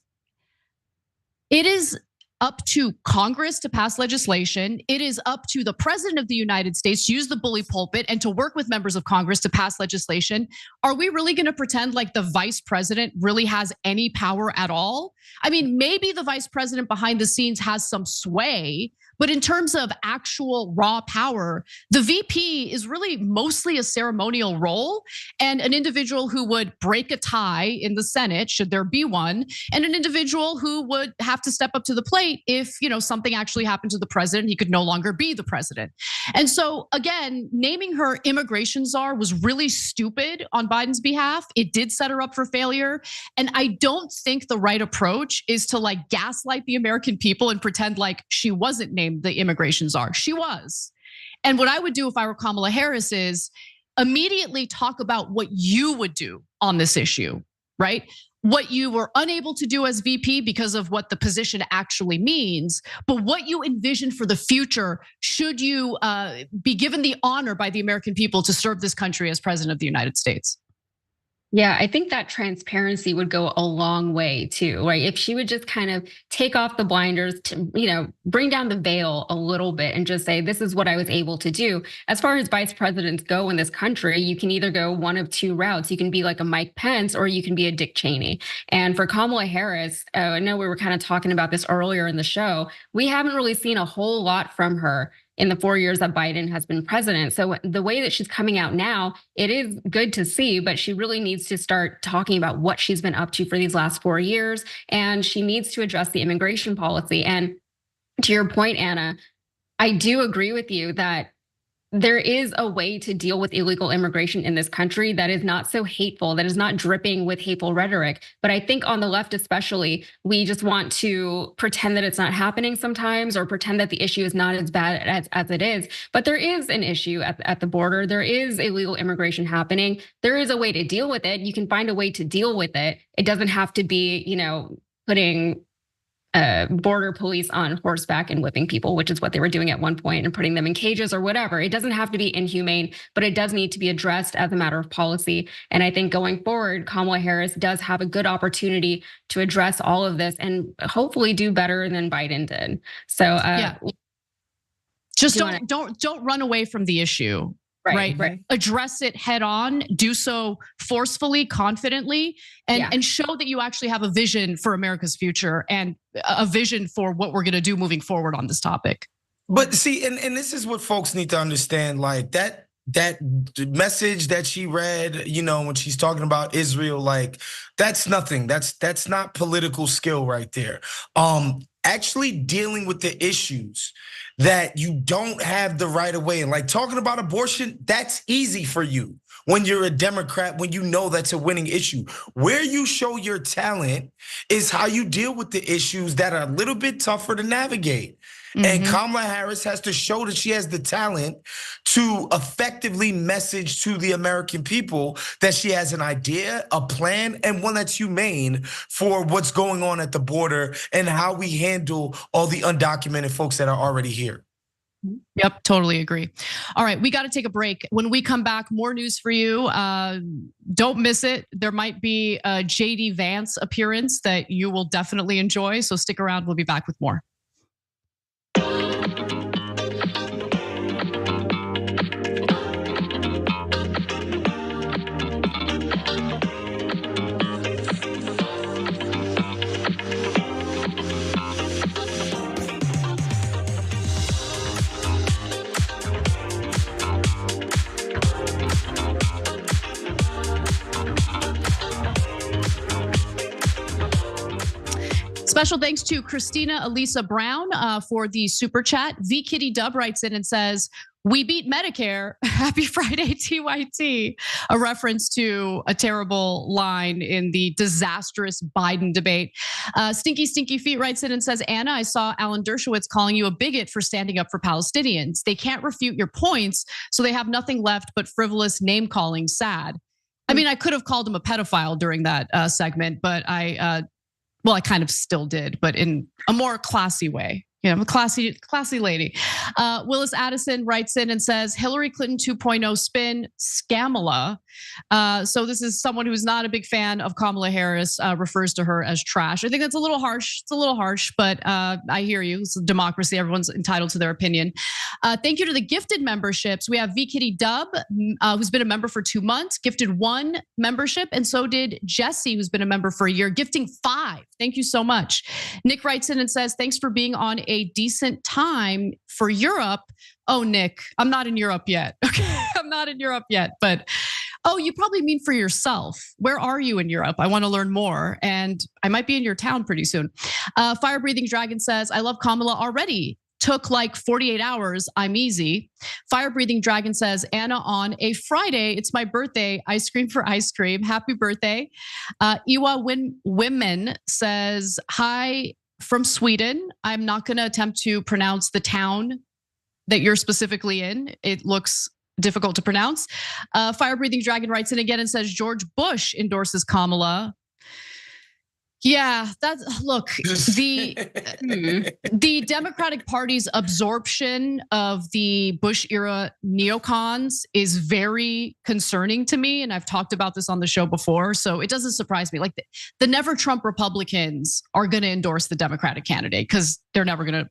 Speaker 4: it is up to Congress to pass legislation. It is up to the president of the United States to use the bully pulpit and to work with members of Congress to pass legislation. Are we really gonna pretend like the vice president really has any power at all? I mean, maybe the vice president behind the scenes has some sway, but in terms of actual raw power, the VP is really mostly a ceremonial role and an individual who would break a tie in the Senate, should there be one, and an individual who would have to step up to the plate if something actually happened to the president, he could no longer be the president. And so again, naming her immigration czar was really stupid on Biden's behalf. It did set her up for failure. And I don't think the right approach is to gaslight the American people and pretend like she wasn't named the immigration czar. She was. And what I would do if I were Kamala Harris is immediately talk about what you would do on this issue, right? What you were unable to do as VP because of what the position actually means, but what you envision for the future should you be given the honor by the American people to serve this country as president of the United States.
Speaker 5: Yeah, I think that transparency would go a long way too, right? If she would just kind of take off the blinders to, bring down the veil a little bit and just say, this is what I was able to do. As far as vice presidents go in this country, you can either go one of two routes. You can be like a Mike Pence or you can be a Dick Cheney. And for Kamala Harris, I know we were kind of talking about this earlier in the show. We haven't really seen a whole lot from her in the 4 years that Biden has been president. So the way that she's coming out now, it is good to see, but she really needs to start talking about what she's been up to for these last 4 years. And she needs to address the immigration policy. And to your point, Anna, I do agree with you that there is a way to deal with illegal immigration in this country that is not so hateful, that is not dripping with hateful rhetoric. But I think on the left especially, we just want to pretend that it's not happening sometimes or pretend that the issue is not as bad as it is. But there is an issue at the border. There is illegal immigration happening. There is a way to deal with it. You can find a way to deal with it. It doesn't have to be, putting border police on horseback and whipping people, which is what they were doing at one point, and putting them in cages or whatever. It doesn't have to be inhumane, but it does need to be addressed as a matter of policy. And I think going forward, Kamala Harris does have a good opportunity to address all of this and hopefully do better than Biden did. So
Speaker 4: yeah. Just don't run away from the issue. Right. Address it head on, do so forcefully, confidently, and show that you actually have a vision for America's future and a vision for what we're gonna do moving forward on this topic.
Speaker 6: But see, and this is what folks need to understand, like that message that she read, when she's talking about Israel, like that's nothing. That's not political skill right there. actually dealing with the issues that you don't have the right of way. And like talking about abortion, that's easy for you when you're a Democrat, when you know that's a winning issue. Where you show your talent is how you deal with the issues that are a little bit tougher to navigate. And Kamala Harris has to show that she has the talent to effectively message to the American people that she has an idea, a plan, and one that's humane for what's going on at the border and how we handle all the undocumented folks that are already here.
Speaker 4: Yep, totally agree. All right, we got to take a break. When we come back, more news for you. Don't miss it. There might be a JD Vance appearance that you will definitely enjoy. So stick around. We'll be back with more. Special thanks to Christina Elisa Brown for the super chat. V Kitty Dub writes in and says, "We beat Medicare. Happy Friday, TYT." A reference to a terrible line in the disastrous Biden debate. Stinky Feet writes in and says, "Anna, I saw Alan Dershowitz calling you a bigot for standing up for Palestinians. They can't refute your points, so they have nothing left but frivolous name calling. Sad." I mean, I could have called him a pedophile during that segment, but I kind of still did, but in a more classy way. You know, I'm a classy lady. Willis Addison writes in and says, "Hillary Clinton 2.0 spin, Scamala." So this is someone who's not a big fan of Kamala Harris, refers to her as trash. I think that's a little harsh. It's a little harsh, but I hear you. It's a democracy. Everyone's entitled to their opinion. Thank you to the gifted memberships. We have V Kitty Dub, who's been a member for 2 months, gifted 1 membership, and so did Jesse, who's been a member for a year, gifting 5. Thank you so much. Nick writes in and says, "Thanks for being on a decent time for Europe." Oh, Nick, I'm not in Europe yet. Okay, I'm not in Europe yet, but oh, you probably mean for yourself. Where are you in Europe? I want to learn more, and I might be in your town pretty soon. Fire Breathing Dragon says, "I love Kamala already. Took like 48 hours. I'm easy." Fire Breathing Dragon says, "Anna, on a Friday, it's my birthday. Ice cream for ice cream. Happy birthday." Iwa Women says, "Hi from Sweden. I'm not going to attempt to pronounce the town that you're specifically in. It looks difficult to pronounce." Fire Breathing Dragon writes in again and says, "George Bush endorses Kamala." Yeah, look, the Democratic Party's absorption of the Bush era neocons is very concerning to me. And I've talked about this on the show before, so it doesn't surprise me. Like the never Trump Republicans are gonna endorse the Democratic candidate because they're never gonna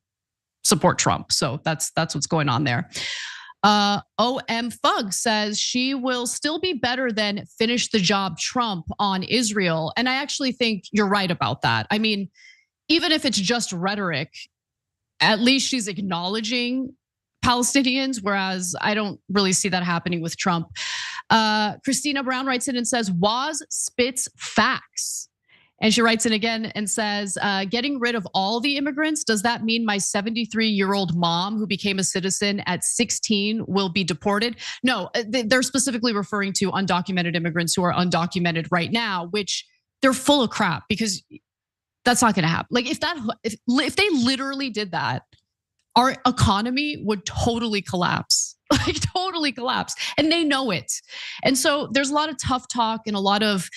Speaker 4: support Trump. So that's what's going on there. OM Fug says she will still be better than finish the job Trump on Israel. And I actually think you're right about that. I mean, even if it's just rhetoric, at least she's acknowledging Palestinians, whereas I don't really see that happening with Trump. Christina Brown writes in and says, "Walz spits facts." And she writes in again and says, "Getting rid of all the immigrants, does that mean my 73-year-old mom who became a citizen at 16 will be deported?" No, they're specifically referring to undocumented immigrants who are undocumented right now, which they're full of crap because that's not gonna happen. Like if they literally did that, our economy would totally collapse. Like totally collapse, and they know it. And so there's a lot of tough talk and a lot of,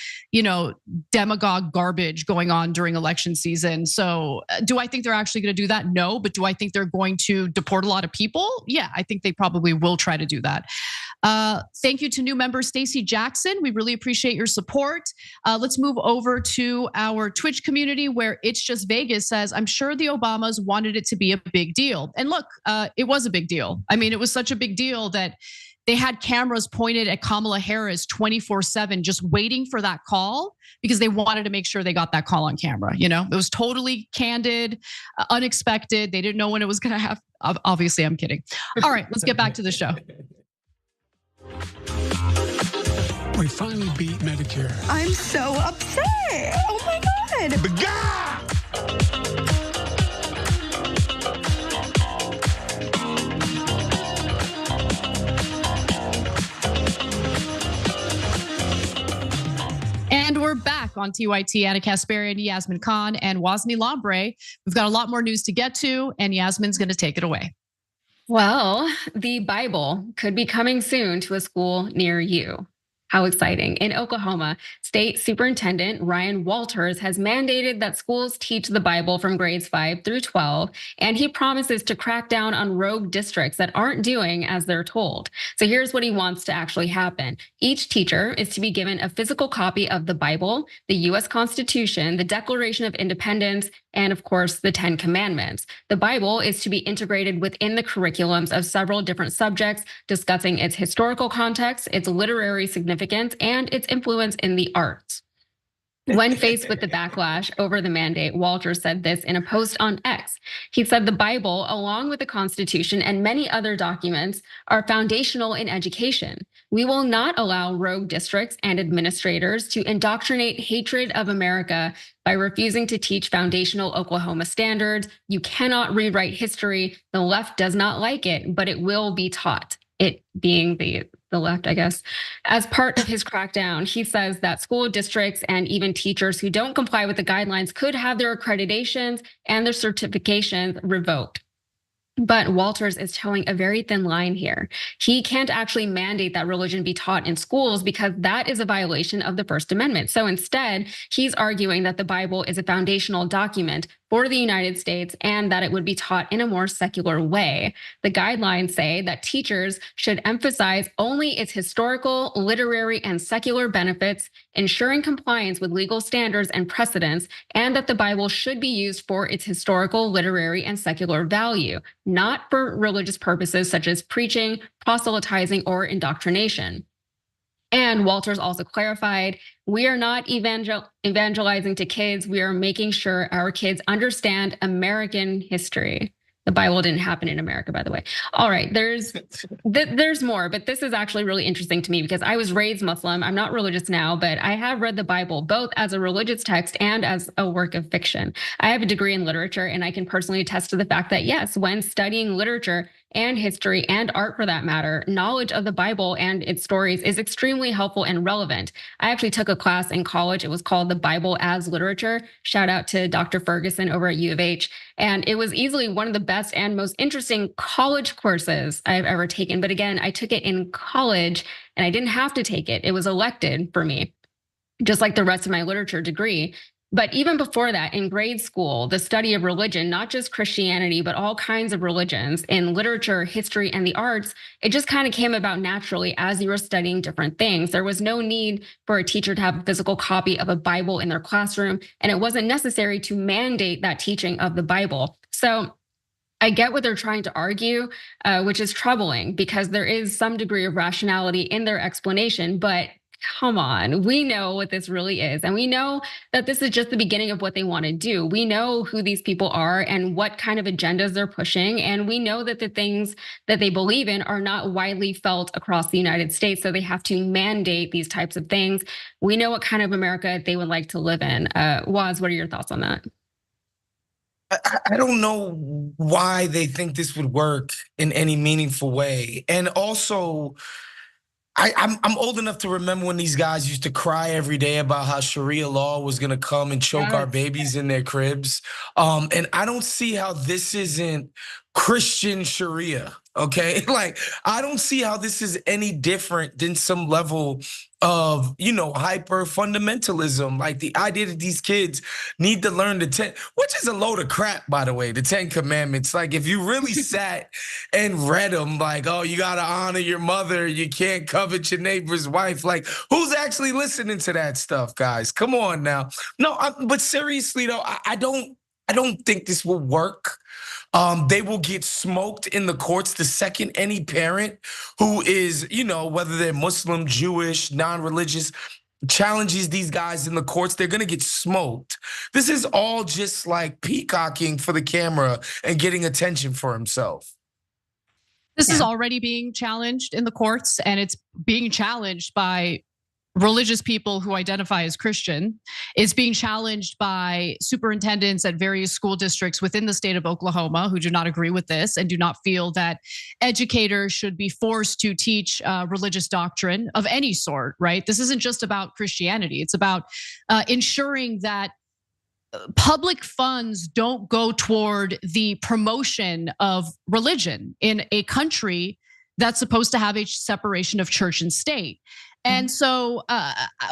Speaker 4: demagogue garbage going on during election season. So do I think they're actually going to do that? No, but do I think they're going to deport a lot of people? Yeah, I think they probably will try to do that. Thank you to new member Stacy Jackson. We really appreciate your support. Let's move over to our Twitch community where It's Just Vegas says, "I'm sure the Obamas wanted it to be a big deal." And look, it was a big deal. I mean, it was such a big deal that they had cameras pointed at Kamala Harris 24/7, just waiting for that call because they wanted to make sure they got that call on camera. It was totally candid, unexpected. They didn't know when it was gonna happen. Obviously, I'm kidding. All right, let's get back to the show.
Speaker 1: We finally beat Medicare.
Speaker 2: I'm so upset. Oh my God.
Speaker 4: on TYT. Anna Kasparian, Yasmin Khan, and Wasni Lambre. We've got a lot more news to get to, and Yasmin's going to take it away.
Speaker 5: Well, the Bible could be coming soon to a school near you. How exciting. In Oklahoma, State Superintendent Ryan Walters has mandated that schools teach the Bible from grades 5 through 12, and he promises to crack down on rogue districts that aren't doing as they're told. So here's what he wants to actually happen. Each teacher is to be given a physical copy of the Bible, the U.S. Constitution, the Declaration of Independence, and of course, the 10 Commandments. The Bible is to be integrated within the curriculums of several different subjects, discussing its historical context, its literary significance, and its influence in the arts. When faced with the backlash over the mandate, Walters said this in a post on X. He said the Bible, along with the Constitution and many other documents, are foundational in education. We will not allow rogue districts and administrators to indoctrinate hatred of America by refusing to teach foundational Oklahoma standards. You cannot rewrite history. The left does not like it, but it will be taught. It being the left, I guess. As part of his crackdown, he says that school districts and even teachers who don't comply with the guidelines could have their accreditations and their certifications revoked. But Walters is towing a very thin line here. He can't actually mandate that religion be taught in schools because that is a violation of the First Amendment. So instead, he's arguing that the Bible is a foundational document for the United States and that it would be taught in a more secular way. The guidelines say that teachers should emphasize only its historical, literary, and secular benefits, ensuring compliance with legal standards and precedents, and that the Bible should be used for its historical, literary, and secular value, not for religious purposes such as preaching, proselytizing, or indoctrination. And Walters also clarified, we are not evangelizing to kids. We are making sure our kids understand American history. The Bible didn't happen in America, by the way. All right, there's more, but this is actually really interesting to me because I was raised Muslim. I'm not religious now, but I have read the Bible both as a religious text and as a work of fiction. I have a degree in literature, and I can personally attest to the fact that yes, when studying literature and history and art for that matter, knowledge of the Bible and its stories is extremely helpful and relevant. I actually took a class in college. It was called The Bible as Literature. Shout out to Dr. Ferguson over at U of H. And it was easily one of the best and most interesting college courses I've ever taken. But again, I took it in college and I didn't have to take it. It was elected for me, just like the rest of my literature degree. But even before that, in grade school, the study of religion, not just Christianity, but all kinds of religions in literature, history, and the arts, it just kind of came about naturally as you were studying different things. There was no need for a teacher to have a physical copy of a Bible in their classroom, and it wasn't necessary to mandate that teaching of the Bible. So I get what they're trying to argue, which is troubling because there is some degree of rationality in their explanation, but come on, we know what this really is. And we know that this is just the beginning of what they want to do. We know who these people are and what kind of agendas they're pushing. And we know that the things that they believe in are not widely felt across the United States. So they have to mandate these types of things. We know what kind of America they would like to live in. Waz, what are your thoughts on that?
Speaker 6: I don't know why they think this would work in any meaningful way. And also, I'm old enough to remember when these guys used to cry every day about how Sharia law was going to come and choke our babies in their cribs. And I don't see how this isn't Christian Sharia, okay? Like, I don't see how this is any different than some level of, hyper fundamentalism. Like the idea that these kids need to learn the 10, which is a load of crap, by the way, the 10 Commandments. Like if you really sat and read them, like, oh, you got to honor your mother, you can't covet your neighbor's wife. Like who's actually listening to that stuff, guys? Come on now. No, but seriously though, I don't think this will work. They will get smoked in the courts the second any parent who is, whether they're Muslim, Jewish, non-religious, challenges these guys in the courts, they're going to get smoked. This is all just like peacocking for the camera and getting attention for himself.
Speaker 4: This is already being challenged in the courts, and it's being challenged by religious people who identify as Christian. It's being challenged by superintendents at various school districts within the state of Oklahoma who do not agree with this and do not feel that educators should be forced to teach religious doctrine of any sort, right? This isn't just about Christianity. It's about ensuring that public funds don't go toward the promotion of religion in a country that's supposed to have a separation of church and state. And so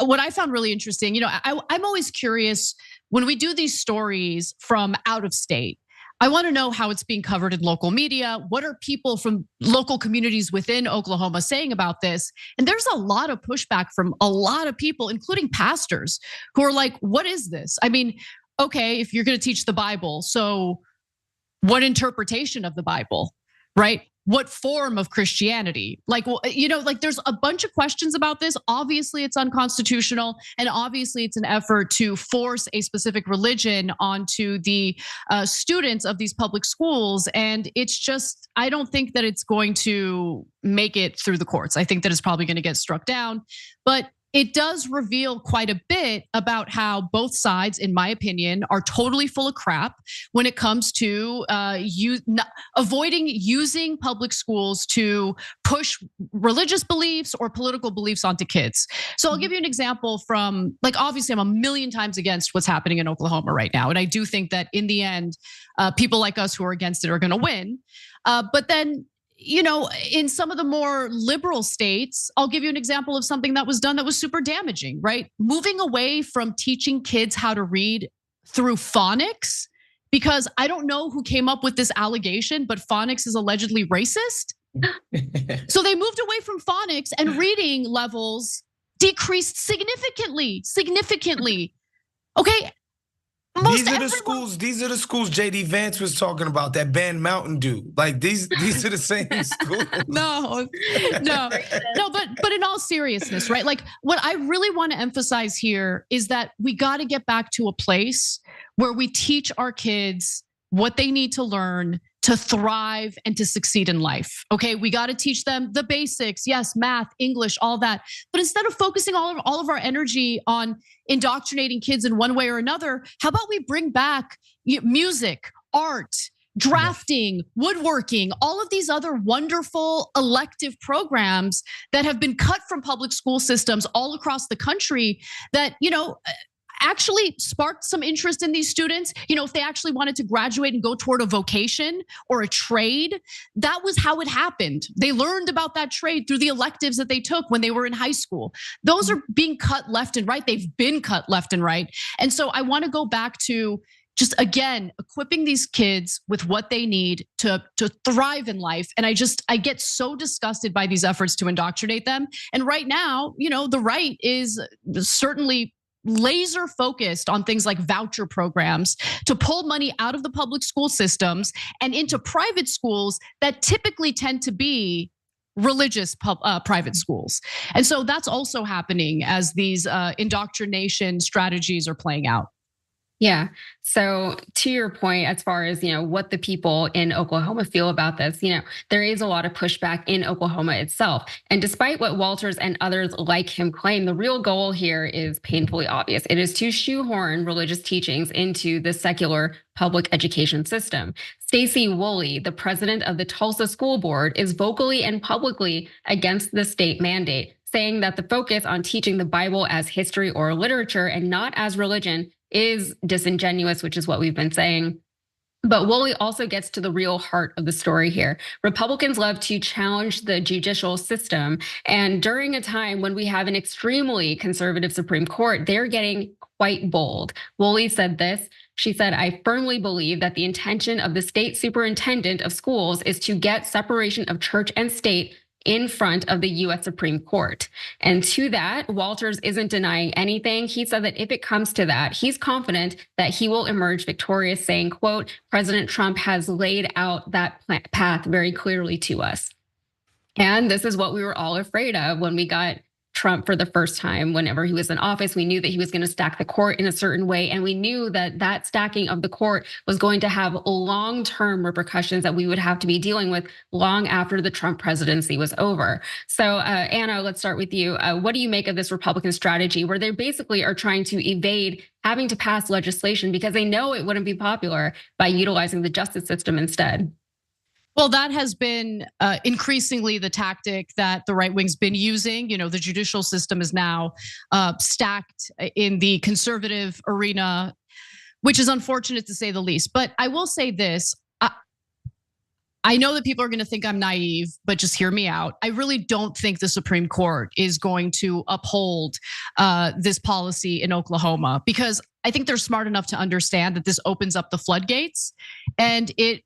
Speaker 4: what I found really interesting, I'm always curious when we do these stories from out of state. I want to know how it's being covered in local media. What are people from local communities within Oklahoma saying about this? And there's a lot of pushback from a lot of people, including pastors, who are like, what is this? I mean, okay, if you're going to teach the Bible, so what interpretation of the Bible, right? What form of Christianity? Like, there's a bunch of questions about this. Obviously, it's unconstitutional, and obviously, it's an effort to force a specific religion onto the students of these public schools. And it's just, I don't think that it's going to make it through the courts. I think that it's probably going to get struck down, but it does reveal quite a bit about how both sides, in my opinion, are totally full of crap when it comes to avoiding using public schools to push religious beliefs or political beliefs onto kids. So I'll give you an example from, obviously I'm a million times against what's happening in Oklahoma right now. And I do think that in the end, people like us who are against it are gonna win. But then, in some of the more liberal states, I'll give you an example of something that was done that was super damaging, right? Moving away from teaching kids how to read through phonics, because I don't know who came up with this allegation, but phonics is allegedly racist. So they moved away from phonics and reading levels decreased significantly. Okay.
Speaker 6: These are the schools JD Vance was talking about that banned Mountain Dew. Like these are the same schools.
Speaker 4: No, but in all seriousness, right? Like what I really want to emphasize here is that we got to get back to a place where we teach our kids what they need to learn to thrive and to succeed in life. Okay, we got to teach them the basics. Yes, math, English, all that. But instead of focusing all of our energy on indoctrinating kids in one way or another, how about we bring back music, art, drafting, woodworking, all of these other wonderful elective programs that have been cut from public school systems all across the country that, actually sparked some interest in these students. If they actually wanted to graduate and go toward a vocation or a trade, that was how it happened. They learned about that trade through the electives that they took when they were in high school. Those are being cut left and right. They've been cut left and right. And so I want to go back to just, again, equipping these kids with what they need to thrive in life. And I get so disgusted by these efforts to indoctrinate them. And right now, the right is certainly laser focused on things like voucher programs to pull money out of the public school systems and into private schools that typically tend to be religious private schools. And so that's also happening as these indoctrination strategies are playing out.
Speaker 5: Yeah. So to your point, as far as, what the people in Oklahoma feel about this, there is a lot of pushback in Oklahoma itself. And despite what Walters and others like him claim, the real goal here is painfully obvious. It is to shoehorn religious teachings into the secular public education system. Stacy Woolley, the president of the Tulsa School Board, is vocally and publicly against the state mandate, saying that the focus on teaching the Bible as history or literature and not as religion is disingenuous, which is what we've been saying. But Woolley also gets to the real heart of the story here. Republicans love to challenge the judicial system. And during a time when we have an extremely conservative Supreme Court, they're getting quite bold. Woolley said this. She said, "I firmly believe that the intention of the state superintendent of schools is to get separation of church and state in front of the US Supreme Court." And to that, Walters isn't denying anything. He said that if it comes to that, he's confident that he will emerge victorious, saying, quote, "President Trump has laid out that path very clearly to us." And this is what we were all afraid of when we got Trump for the first time whenever he was in office. We knew that he was going to stack the court in a certain way, and we knew that that stacking of the court was going to have long-term repercussions that we would have to be dealing with long after the Trump presidency was over. So Anna, let's start with you. What do you make of this Republican strategy where they basically are trying to evade having to pass legislation because they know it wouldn't be popular by utilizing the justice system instead?
Speaker 4: Well, that has been increasingly the tactic that the right wing's been using. You know, the judicial system is now stacked in the conservative arena, which is unfortunate to say the least. But I will say this. I know that people are going to think I'm naive, but just hear me out. I really don't think the Supreme Court is going to uphold this policy in Oklahoma, because I think they're smart enough to understand that this opens up the floodgates, and it,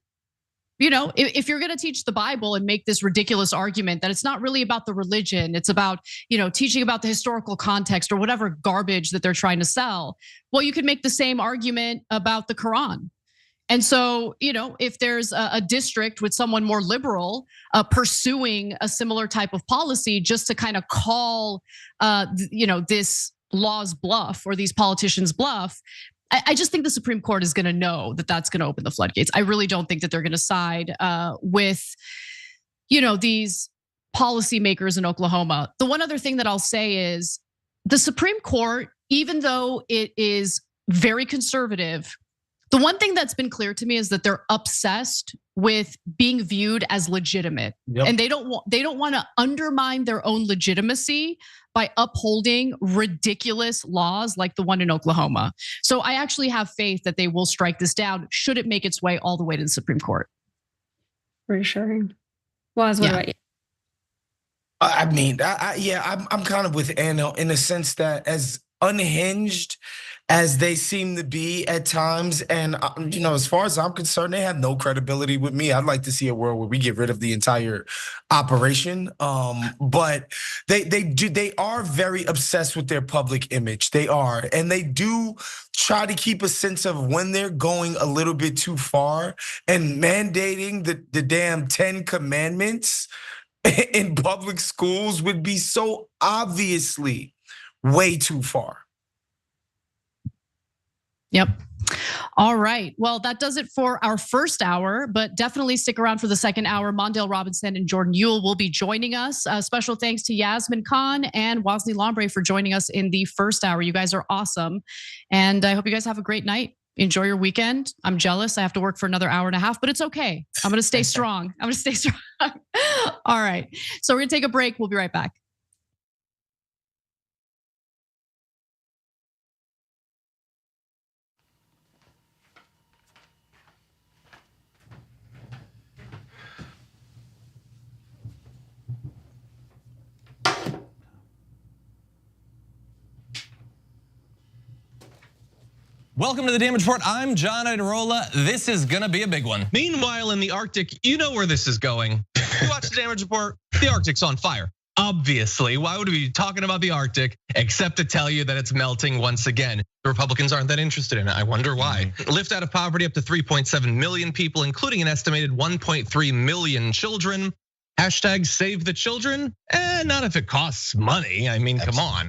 Speaker 4: you know, if you're going to teach the Bible and make this ridiculous argument that it's not really about the religion, it's about, you know, teaching about the historical context or whatever garbage that they're trying to sell. Well, you could make the same argument about the Quran. And so, you know, if there's a district with someone more liberal pursuing a similar type of policy just to kind of call, you know, this law's bluff or these politicians' bluff, I just think the Supreme Court is going to know that that's going to open the floodgates. I really don't think that they're going to side with, you know, these policymakers in Oklahoma. The one other thing that I'll say is the Supreme Court, even though it is very conservative, the one thing that's been clear to me is that they're obsessed with being viewed as legitimate. Yep. And they don't want to undermine their own legitimacy by upholding ridiculous laws like the one in Oklahoma. So I actually have faith that they will strike this down should it make its way all the way to the Supreme Court.
Speaker 5: Reassuring. Walz, what about you?
Speaker 6: I mean, I'm kind of with Anna in the sense that as unhinged as they seem to be at times, and you know, as far as I'm concerned, they have no credibility with me. I'd like to see a world where we get rid of the entire operation. But they are very obsessed with their public image. They are, and they do try to keep a sense of when they're going a little bit too far and mandating the damn 10 commandments in public schools would be so obviously way too far.
Speaker 4: Yep. All right. Well, that does it for our first hour, but definitely stick around for the second hour. Mondale Robinson and Jordan Ewell will be joining us. Special thanks to Yasmin Khan and Wazni Lombre for joining us in the first hour. You guys are awesome. And I hope you guys have a great night. Enjoy your weekend. I'm jealous. I have to work for another hour and a half, but it's okay. I'm going to stay strong. All right. So we're going to take a break. We'll be right back.
Speaker 13: Welcome to the Damage Report. I'm John Idarola. This is gonna be a big one.
Speaker 14: Meanwhile, in the Arctic, you know where this is going. You watch the Damage Report, the Arctic's on fire. Obviously, why would we be talking about the Arctic except to tell you that it's melting once again? The Republicans aren't that interested in it. I wonder why. Lift out of poverty up to 3.7 million people, including an estimated 1.3 million children. Hashtag save the children? Not if it costs money. I mean, come on.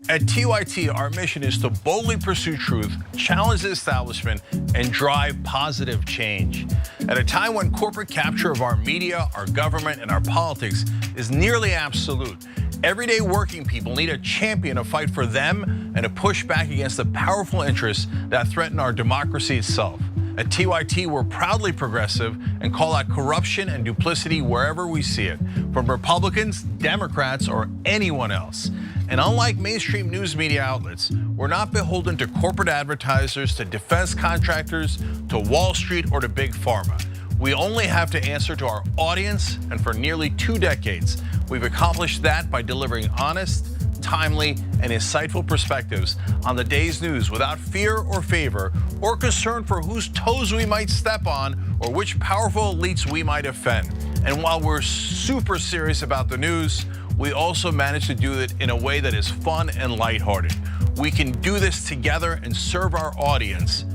Speaker 3: At TYT, our mission is to boldly pursue truth, challenge the establishment, and drive positive change. At a time when corporate capture of our media, our government, and our politics is nearly absolute, everyday working people need a champion to fight for them and to push back against the powerful interests that threaten our democracy itself. At TYT, we're proudly progressive and call out corruption and duplicity wherever we see it, from Republicans, Democrats, or anyone else. And unlike mainstream news media outlets, we're not beholden to corporate advertisers, to defense contractors, to Wall Street, or to Big Pharma. We only have to answer to our audience, and for nearly 2 decades, we've accomplished that by delivering honest, timely, and insightful perspectives on the day's news without fear or favor or concern for whose toes we might step on or which powerful elites we might offend. And while we're super serious about the news, we also manage to do it in a way that is fun and lighthearted. We can do this together and serve our audience,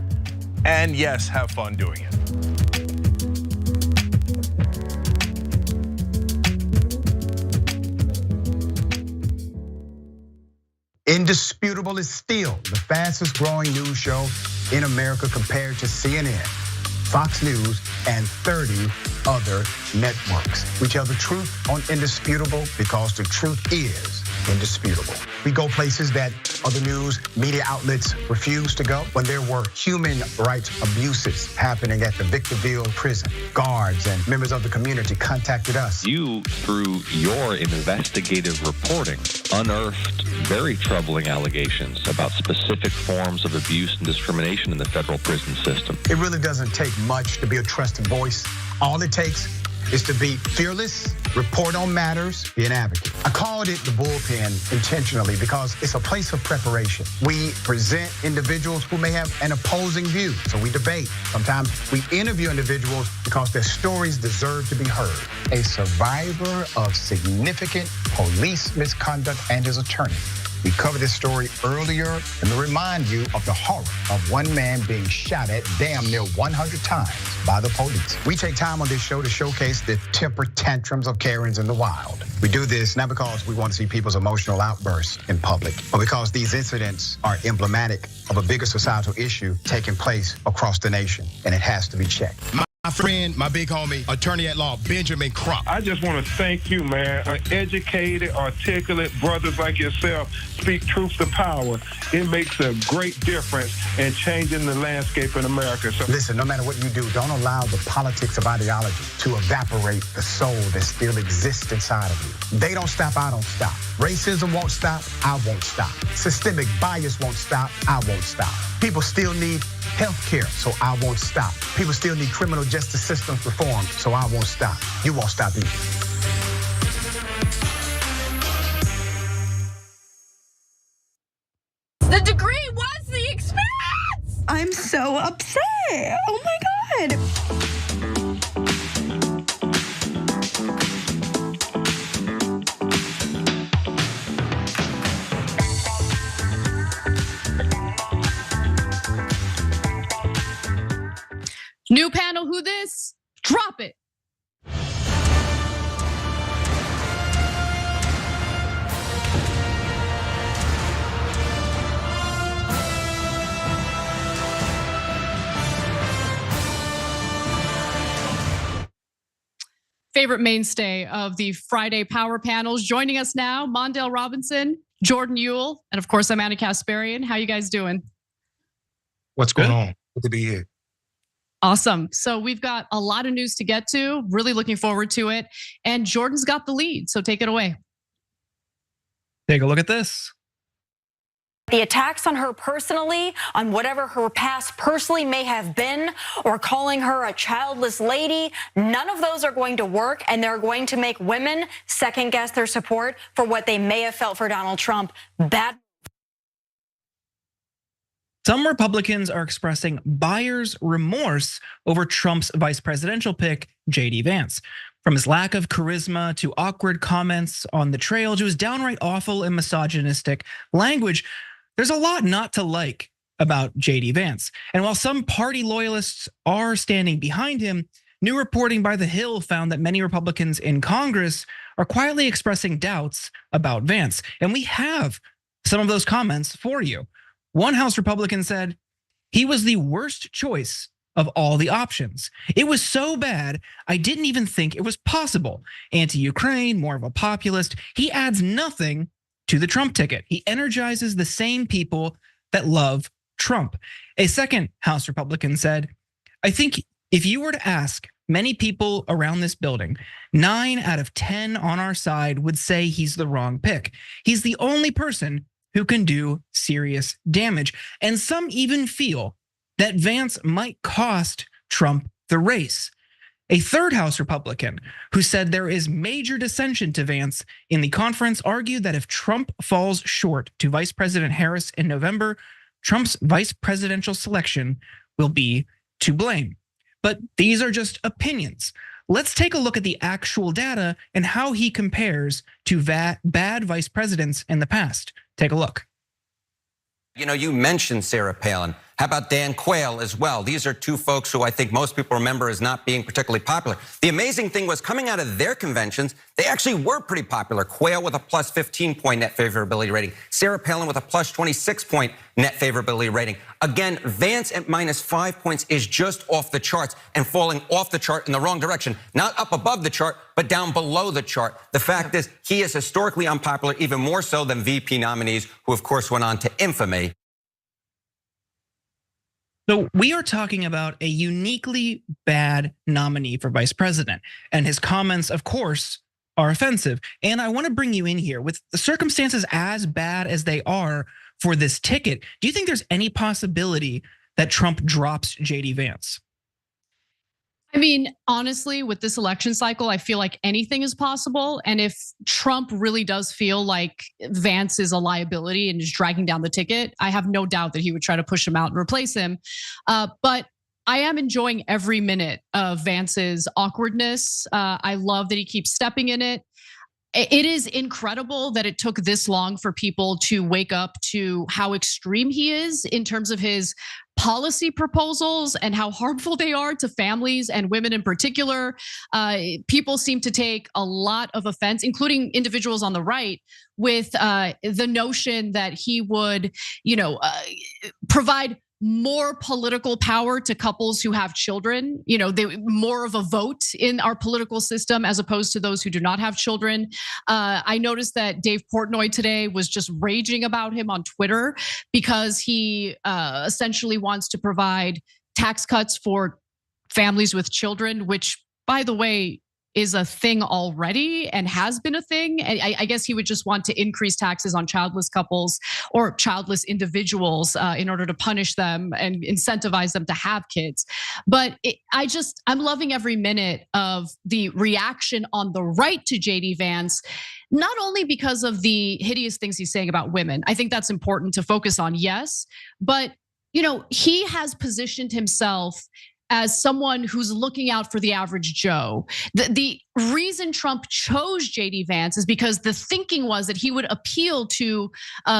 Speaker 3: and yes, have fun doing it.
Speaker 15: Indisputable is still the fastest growing news show in America compared to CNN, Fox News, and 30 other networks. We tell the truth on Indisputable because the truth is indisputable. We go places that other news media outlets refuse to go. When there were human rights abuses happening at the Victorville prison, guards and members of the community contacted us.
Speaker 16: You, through your investigative reporting, unearthed very troubling allegations about specific forms of abuse and discrimination in the federal prison system.
Speaker 15: It really doesn't take much to be a trusted voice. All it takes is to be fearless, report on matters, be an advocate. I called it the bullpen intentionally because it's a place of preparation. We present individuals who may have an opposing view, so we debate. Sometimes we interview individuals because their stories deserve to be heard. A survivor of significant police misconduct and his attorney. We covered this story earlier, and to remind you of the horror of one man being shot at damn near 100 times by the police. We take time on this show to showcase the temper tantrums of Karens in the wild. We do this not because we want to see people's emotional outbursts in public, but because these incidents are emblematic of a bigger societal issue taking place across the nation, and it has to be checked.
Speaker 17: My friend, my big homie, attorney at law, Benjamin Crump.
Speaker 18: I just want to thank you, man. Educated, articulate brothers like yourself speak truth to power. It makes a great difference in changing the landscape in America. So
Speaker 15: listen, no matter what you do, don't allow the politics of ideology to evaporate the soul that still exists inside of you. They don't stop, I don't stop. Racism won't stop, I won't stop. Systemic bias won't stop, I won't stop. People still need health care, so I won't stop. People still need criminal justice systems reform, so I won't stop. You won't stop either.
Speaker 2: The degree was the expense! I'm so upset. Oh my God.
Speaker 4: New panel, who this? Drop it. Favorite mainstay of the Friday Power Panels. Joining us now, Mondale Robinson, Jordan Ewell, and of course, I'm Anna Kasparian. How you guys doing?
Speaker 6: What's going on? Good to be here.
Speaker 4: Awesome. So we've got a lot of news to get to. Really looking forward to it. And Jordan's got the lead, so take it away.
Speaker 13: Take a look at this.
Speaker 19: The attacks on her personally, on whatever her past personally may have been, or calling her a childless lady, none of those are going to work, and they're going to make women second guess their support for what they may have felt for Donald Trump. Bad.
Speaker 20: Some Republicans are expressing buyer's remorse over Trump's vice presidential pick, JD Vance. From his lack of charisma to awkward comments on the trail to his downright awful and misogynistic language, there's a lot not to like about JD Vance. And while some party loyalists are standing behind him, new reporting by The Hill found that many Republicans in Congress are quietly expressing doubts about Vance. And we have some of those comments for you. One House Republican said, he was the worst choice of all the options. It was so bad, I didn't even think it was possible. Anti-Ukraine, more of a populist. He adds nothing to the Trump ticket. He energizes the same people that love Trump. A second House Republican said, I think if you were to ask many people around this building, 9 out of 10 on our side would say he's the wrong pick. He's the only person who can do serious damage. And some even feel that Vance might cost Trump the race. A third House Republican who said there is major dissension to Vance in the conference argued that if Trump falls short to Vice President Harris in November, Trump's vice presidential selection will be to blame. But these are just opinions. Let's take a look at the actual data and how he compares to bad vice presidents in the past. Take a look.
Speaker 21: You know, you mentioned Sarah Palin. How about Dan Quayle as well? These are two folks who I think most people remember as not being particularly popular. The amazing thing was coming out of their conventions, they actually were pretty popular. Quayle with a plus 15-point net favorability rating. Sarah Palin with a plus 26-point net favorability rating. Again, Vance at minus 5 points is just off the charts and falling off the chart in the wrong direction. Not up above the chart, but down below the chart. The fact is, he is historically unpopular, even more so than VP nominees, who of course went on to infamy.
Speaker 20: So we are talking about a uniquely bad nominee for vice president, and his comments, of course, are offensive. And I want to bring you in here with the circumstances as bad as they are for this ticket. Do you think there's any possibility that Trump drops JD Vance?
Speaker 4: I mean, honestly, with this election cycle, I feel like anything is possible. And if Trump really does feel like Vance is a liability and is dragging down the ticket, I have no doubt that he would try to push him out and replace him. But I am enjoying every minute of Vance's awkwardness. I love that he keeps stepping in it. It is incredible that it took this long for people to wake up to how extreme he is in terms of his policy proposals and how harmful they are to families and women in particular. People seem to take a lot of offense, including individuals on the right, with the notion that he would, provide more political power to couples who have children, more of a vote in our political system as opposed to those who do not have children. I noticed that Dave Portnoy today was just raging about him on Twitter because he essentially wants to provide tax cuts for families with children, which, by the way, is a thing already and has been a thing. And I guess he would just want to increase taxes on childless couples or childless individuals in order to punish them and incentivize them to have kids. But I'm loving every minute of the reaction on the right to JD Vance, not only because of the hideous things he's saying about women. I think that's important to focus on, yes, but he has positioned himself as someone who's looking out for the average Joe. The reason Trump chose JD Vance is because the thinking was that he would appeal to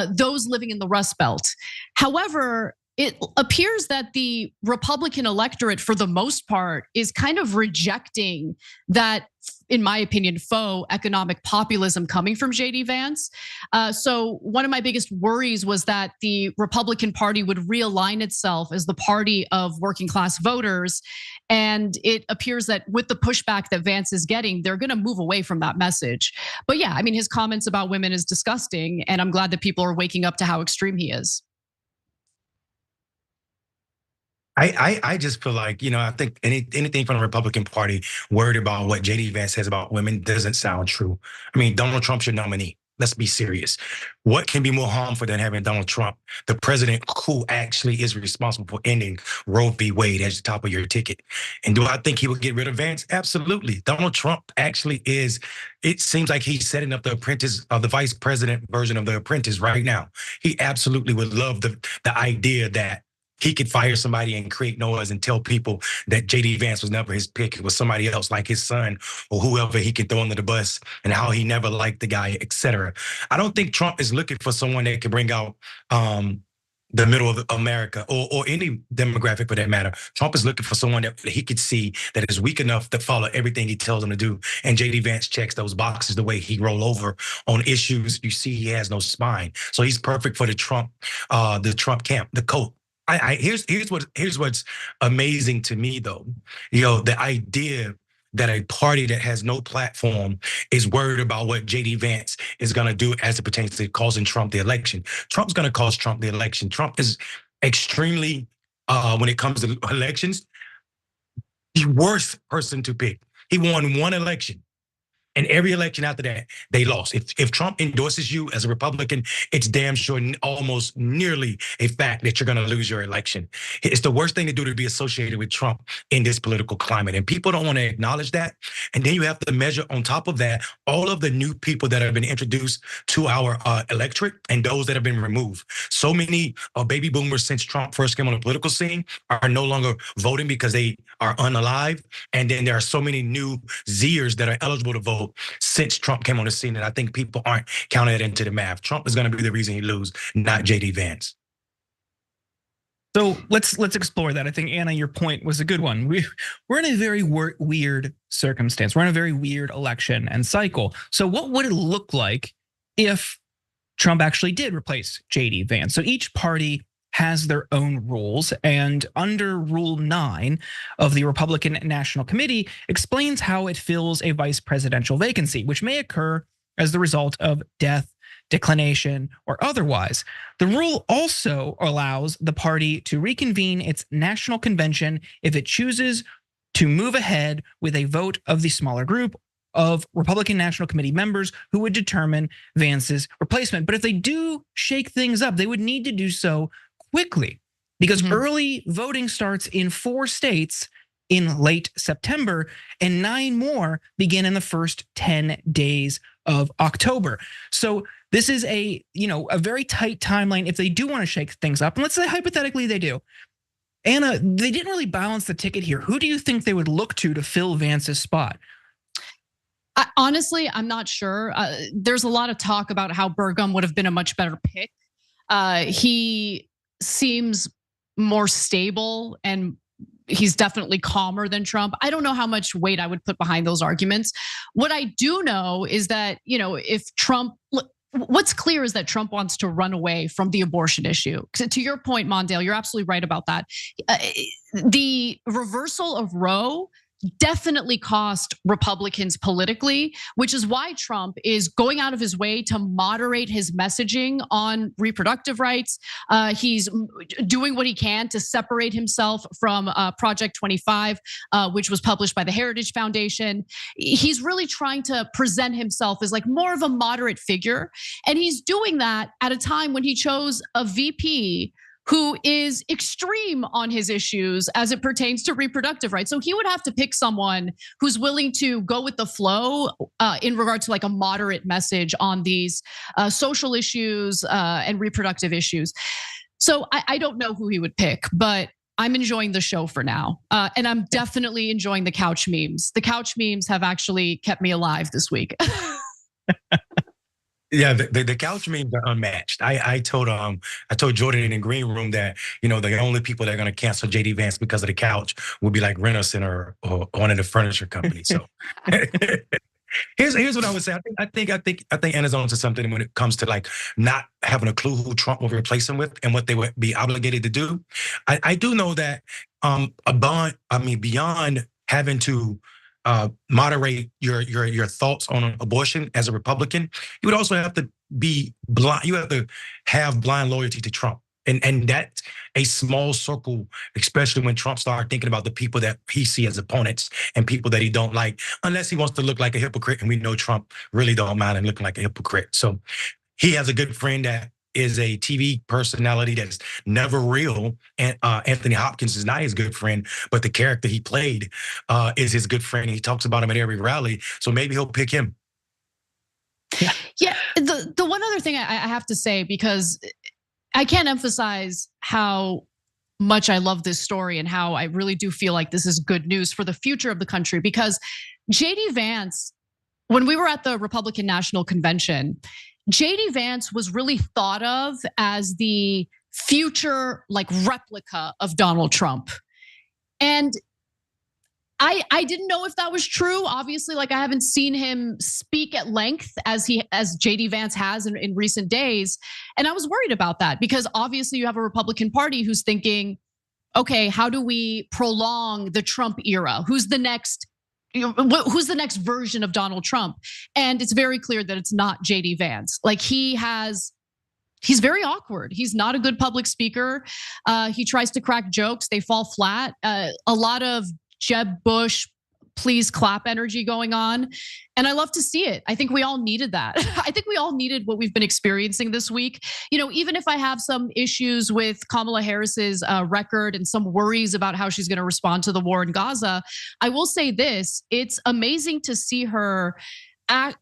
Speaker 4: those living in the Rust Belt. However, it appears that the Republican electorate, for the most part, is kind of rejecting that, in my opinion, faux economic populism coming from JD Vance. So one of my biggest worries was that the Republican Party would realign itself as the party of working class voters. And it appears that with the pushback that Vance is getting, they're gonna move away from that message. But yeah, I mean, his comments about women is disgusting. And I'm glad that people are waking up to how extreme he is.
Speaker 6: I just feel like, I think anything from the Republican Party worried about what JD Vance says about women doesn't sound true. I mean, Donald Trump's your nominee. Let's be serious. What can be more harmful than having Donald Trump, the president who actually is responsible for ending Roe v. Wade, at the top of your ticket? And do I think he would get rid of Vance? Absolutely. Donald Trump actually is, it seems like he's setting up the apprentice, the vice president version of The Apprentice right now. He absolutely would love the idea that he could fire somebody and create noise and tell people that JD Vance was never his pick. It was somebody else, like his son or whoever he could throw under the bus, and how he never liked the guy, etc. I don't think Trump is looking for someone that can bring out the middle of America or any demographic for that matter. Trump is looking for someone that he could see that is weak enough to follow everything he tells them to do. And JD Vance checks those boxes the way he roll over on issues. You see, he has no spine. So he's perfect for the Trump camp, the coat. Here's what's amazing to me though. The idea that a party that has no platform is worried about what JD Vance is gonna do as it pertains to causing Trump the election. Trump's gonna cause Trump the election. Trump is extremely, when it comes to elections, the worst person to pick. He won one election. And every election after that, they lost. If Trump endorses you as a Republican, it's damn sure almost nearly a fact that you're gonna lose your election. It's the worst thing to do to be associated with Trump in this political climate. And people don't wanna acknowledge that. And then you have to measure on top of that, all of the new people that have been introduced to our electorate and those that have been removed. So many baby boomers since Trump first came on the political scene are no longer voting because they are unalive. And then there are so many new Zers that are eligible to vote since Trump came on the scene, and I think people aren't counting it into the math. Trump is going to be the reason he loses, not JD Vance.
Speaker 20: So let's explore that. I think, Anna, your point was a good one. We're in a very weird circumstance. We're in a very weird election and cycle. So what would it look like if Trump actually did replace JD Vance? So each party has their own rules, and under Rule 9 of the Republican National Committee explains how it fills a vice presidential vacancy, which may occur as the result of death, declination, or otherwise. The rule also allows the party to reconvene its national convention if it chooses to move ahead with a vote of the smaller group of Republican National Committee members who would determine Vance's replacement. But if they do shake things up, they would need to do so quickly, because early voting starts in 4 states in late September, and 9 more begin in the first 10 days of October. So this is a very tight timeline if they do want to shake things up. And let's say hypothetically they do. Anna, they didn't really balance the ticket here. Who do you think they would look to fill Vance's spot?
Speaker 4: Honestly, I'm not sure. There's a lot of talk about how Burgum would have been a much better pick. He seems more stable and he's definitely calmer than Trump. I don't know how much weight I would put behind those arguments. What I do know is that, if Trump, what's clear is that Trump wants to run away from the abortion issue. To your point, Mondale, you're absolutely right about that. The reversal of Roe definitely cost Republicans politically, which is why Trump is going out of his way to moderate his messaging on reproductive rights. He's doing what he can to separate himself from Project 25, which was published by the Heritage Foundation. He's really trying to present himself as like more of a moderate figure. And he's doing that at a time when he chose a VP who is extreme on his issues as it pertains to reproductive rights. So he would have to pick someone who's willing to go with the flow in regard to like a moderate message on these social issues and reproductive issues. So I don't know who he would pick, but I'm enjoying the show for now. And I'm definitely enjoying the couch memes. The couch memes have actually kept me alive this week.
Speaker 6: Yeah, the couch memes are unmatched. I told Jordan in the green room that the only people that are gonna cancel JD Vance because of the couch would be like Rent-A-Center or one of the furniture companies. So here's what I would say. I think Anna's on to something when it comes to like not having a clue who Trump will replace him with and what they would be obligated to do. I do know that beyond having to moderate your thoughts on abortion as a Republican, you would also have to be blind. You have to have blind loyalty to Trump, and that's a small circle, especially when Trump started thinking about the people that he sees as opponents and people that he don't like, unless he wants to look like a hypocrite. And we know Trump really don't mind him looking like a hypocrite. So he has a good friend that is a TV personality that's never real. And Anthony Hopkins is not his good friend, but the character he played is his good friend. He talks about him at every rally, so maybe he'll pick him.
Speaker 4: Yeah, the one other thing I have to say, because I can't emphasize how much I love this story and how I really do feel like this is good news for the future of the country, because JD Vance, when we were at the Republican National Convention, JD Vance was really thought of as the future like replica of Donald Trump. And I didn't know if that was true. Obviously, like I haven't seen him speak at length as JD Vance has in recent days. And I was worried about that because obviously you have a Republican Party who's thinking, okay, how do we prolong the Trump era? Who's the next version of Donald Trump? And it's very clear that it's not JD Vance. Like he's very awkward. He's not a good public speaker. He tries to crack jokes, they fall flat. A lot of Jeb Bush, please clap energy going on. And I love to see it. I think we all needed that. I think we all needed what we've been experiencing this week. Even if I have some issues with Kamala Harris's record and some worries about how she's gonna respond to the war in Gaza, I will say this, it's amazing to see her out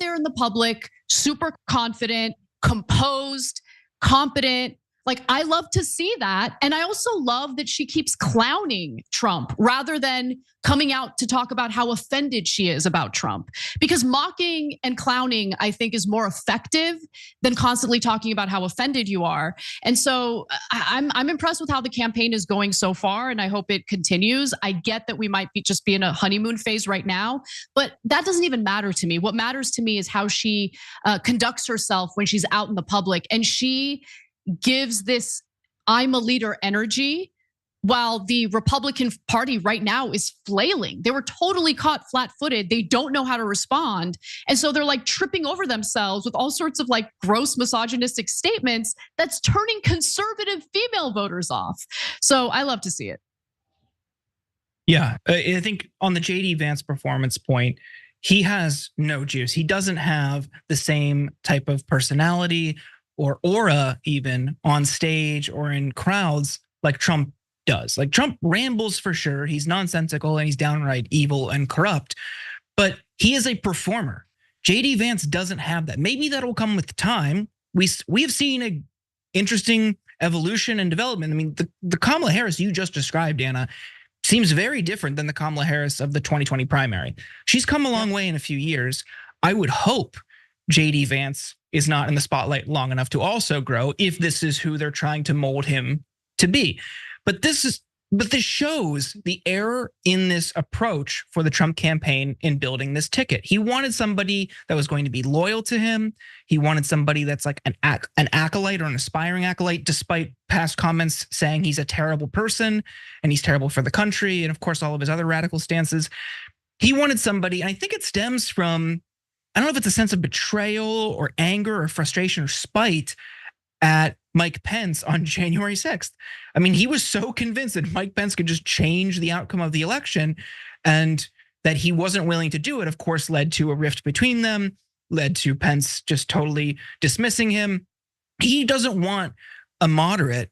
Speaker 4: there in the public, super confident, composed, competent. Like, I love to see that. And I also love that she keeps clowning Trump rather than coming out to talk about how offended she is about Trump. Because mocking and clowning, I think, is more effective than constantly talking about how offended you are. And so I'm impressed with how the campaign is going so far, and I hope it continues. I get that we might just be in a honeymoon phase right now, but that doesn't even matter to me. What matters to me is how she conducts herself when she's out in the public. And she gives this I'm a leader energy while the Republican Party right now is flailing. They were totally caught flat-footed. They don't know how to respond. And so they're like tripping over themselves with all sorts of like gross misogynistic statements that's turning conservative female voters off. So I love to see it.
Speaker 20: Yeah, I think on the JD Vance performance point, he has no juice. He doesn't have the same type of personality or aura even on stage or in crowds like Trump does. Like Trump rambles for sure. He's nonsensical and he's downright evil and corrupt, but he is a performer. JD Vance doesn't have that. Maybe that'll come with time. We have seen an interesting evolution and development. I mean, the Kamala Harris you just described, Anna, seems very different than the Kamala Harris of the 2020 primary. She's come a long way in a few years. I would hope JD Vance is not in the spotlight long enough to also grow if this is who they're trying to mold him to be. But this shows the error in this approach for the Trump campaign in building this ticket. He wanted somebody that was going to be loyal to him. He wanted somebody that's like an acolyte or an aspiring acolyte, despite past comments saying he's a terrible person and he's terrible for the country, and of course all of his other radical stances. He wanted somebody, and I think it stems from, I don't know if it's a sense of betrayal or anger or frustration or spite at Mike Pence on January 6th. I mean, he was so convinced that Mike Pence could just change the outcome of the election, and that he wasn't willing to do it, of course, led to a rift between them, led to Pence just totally dismissing him. He doesn't want a moderate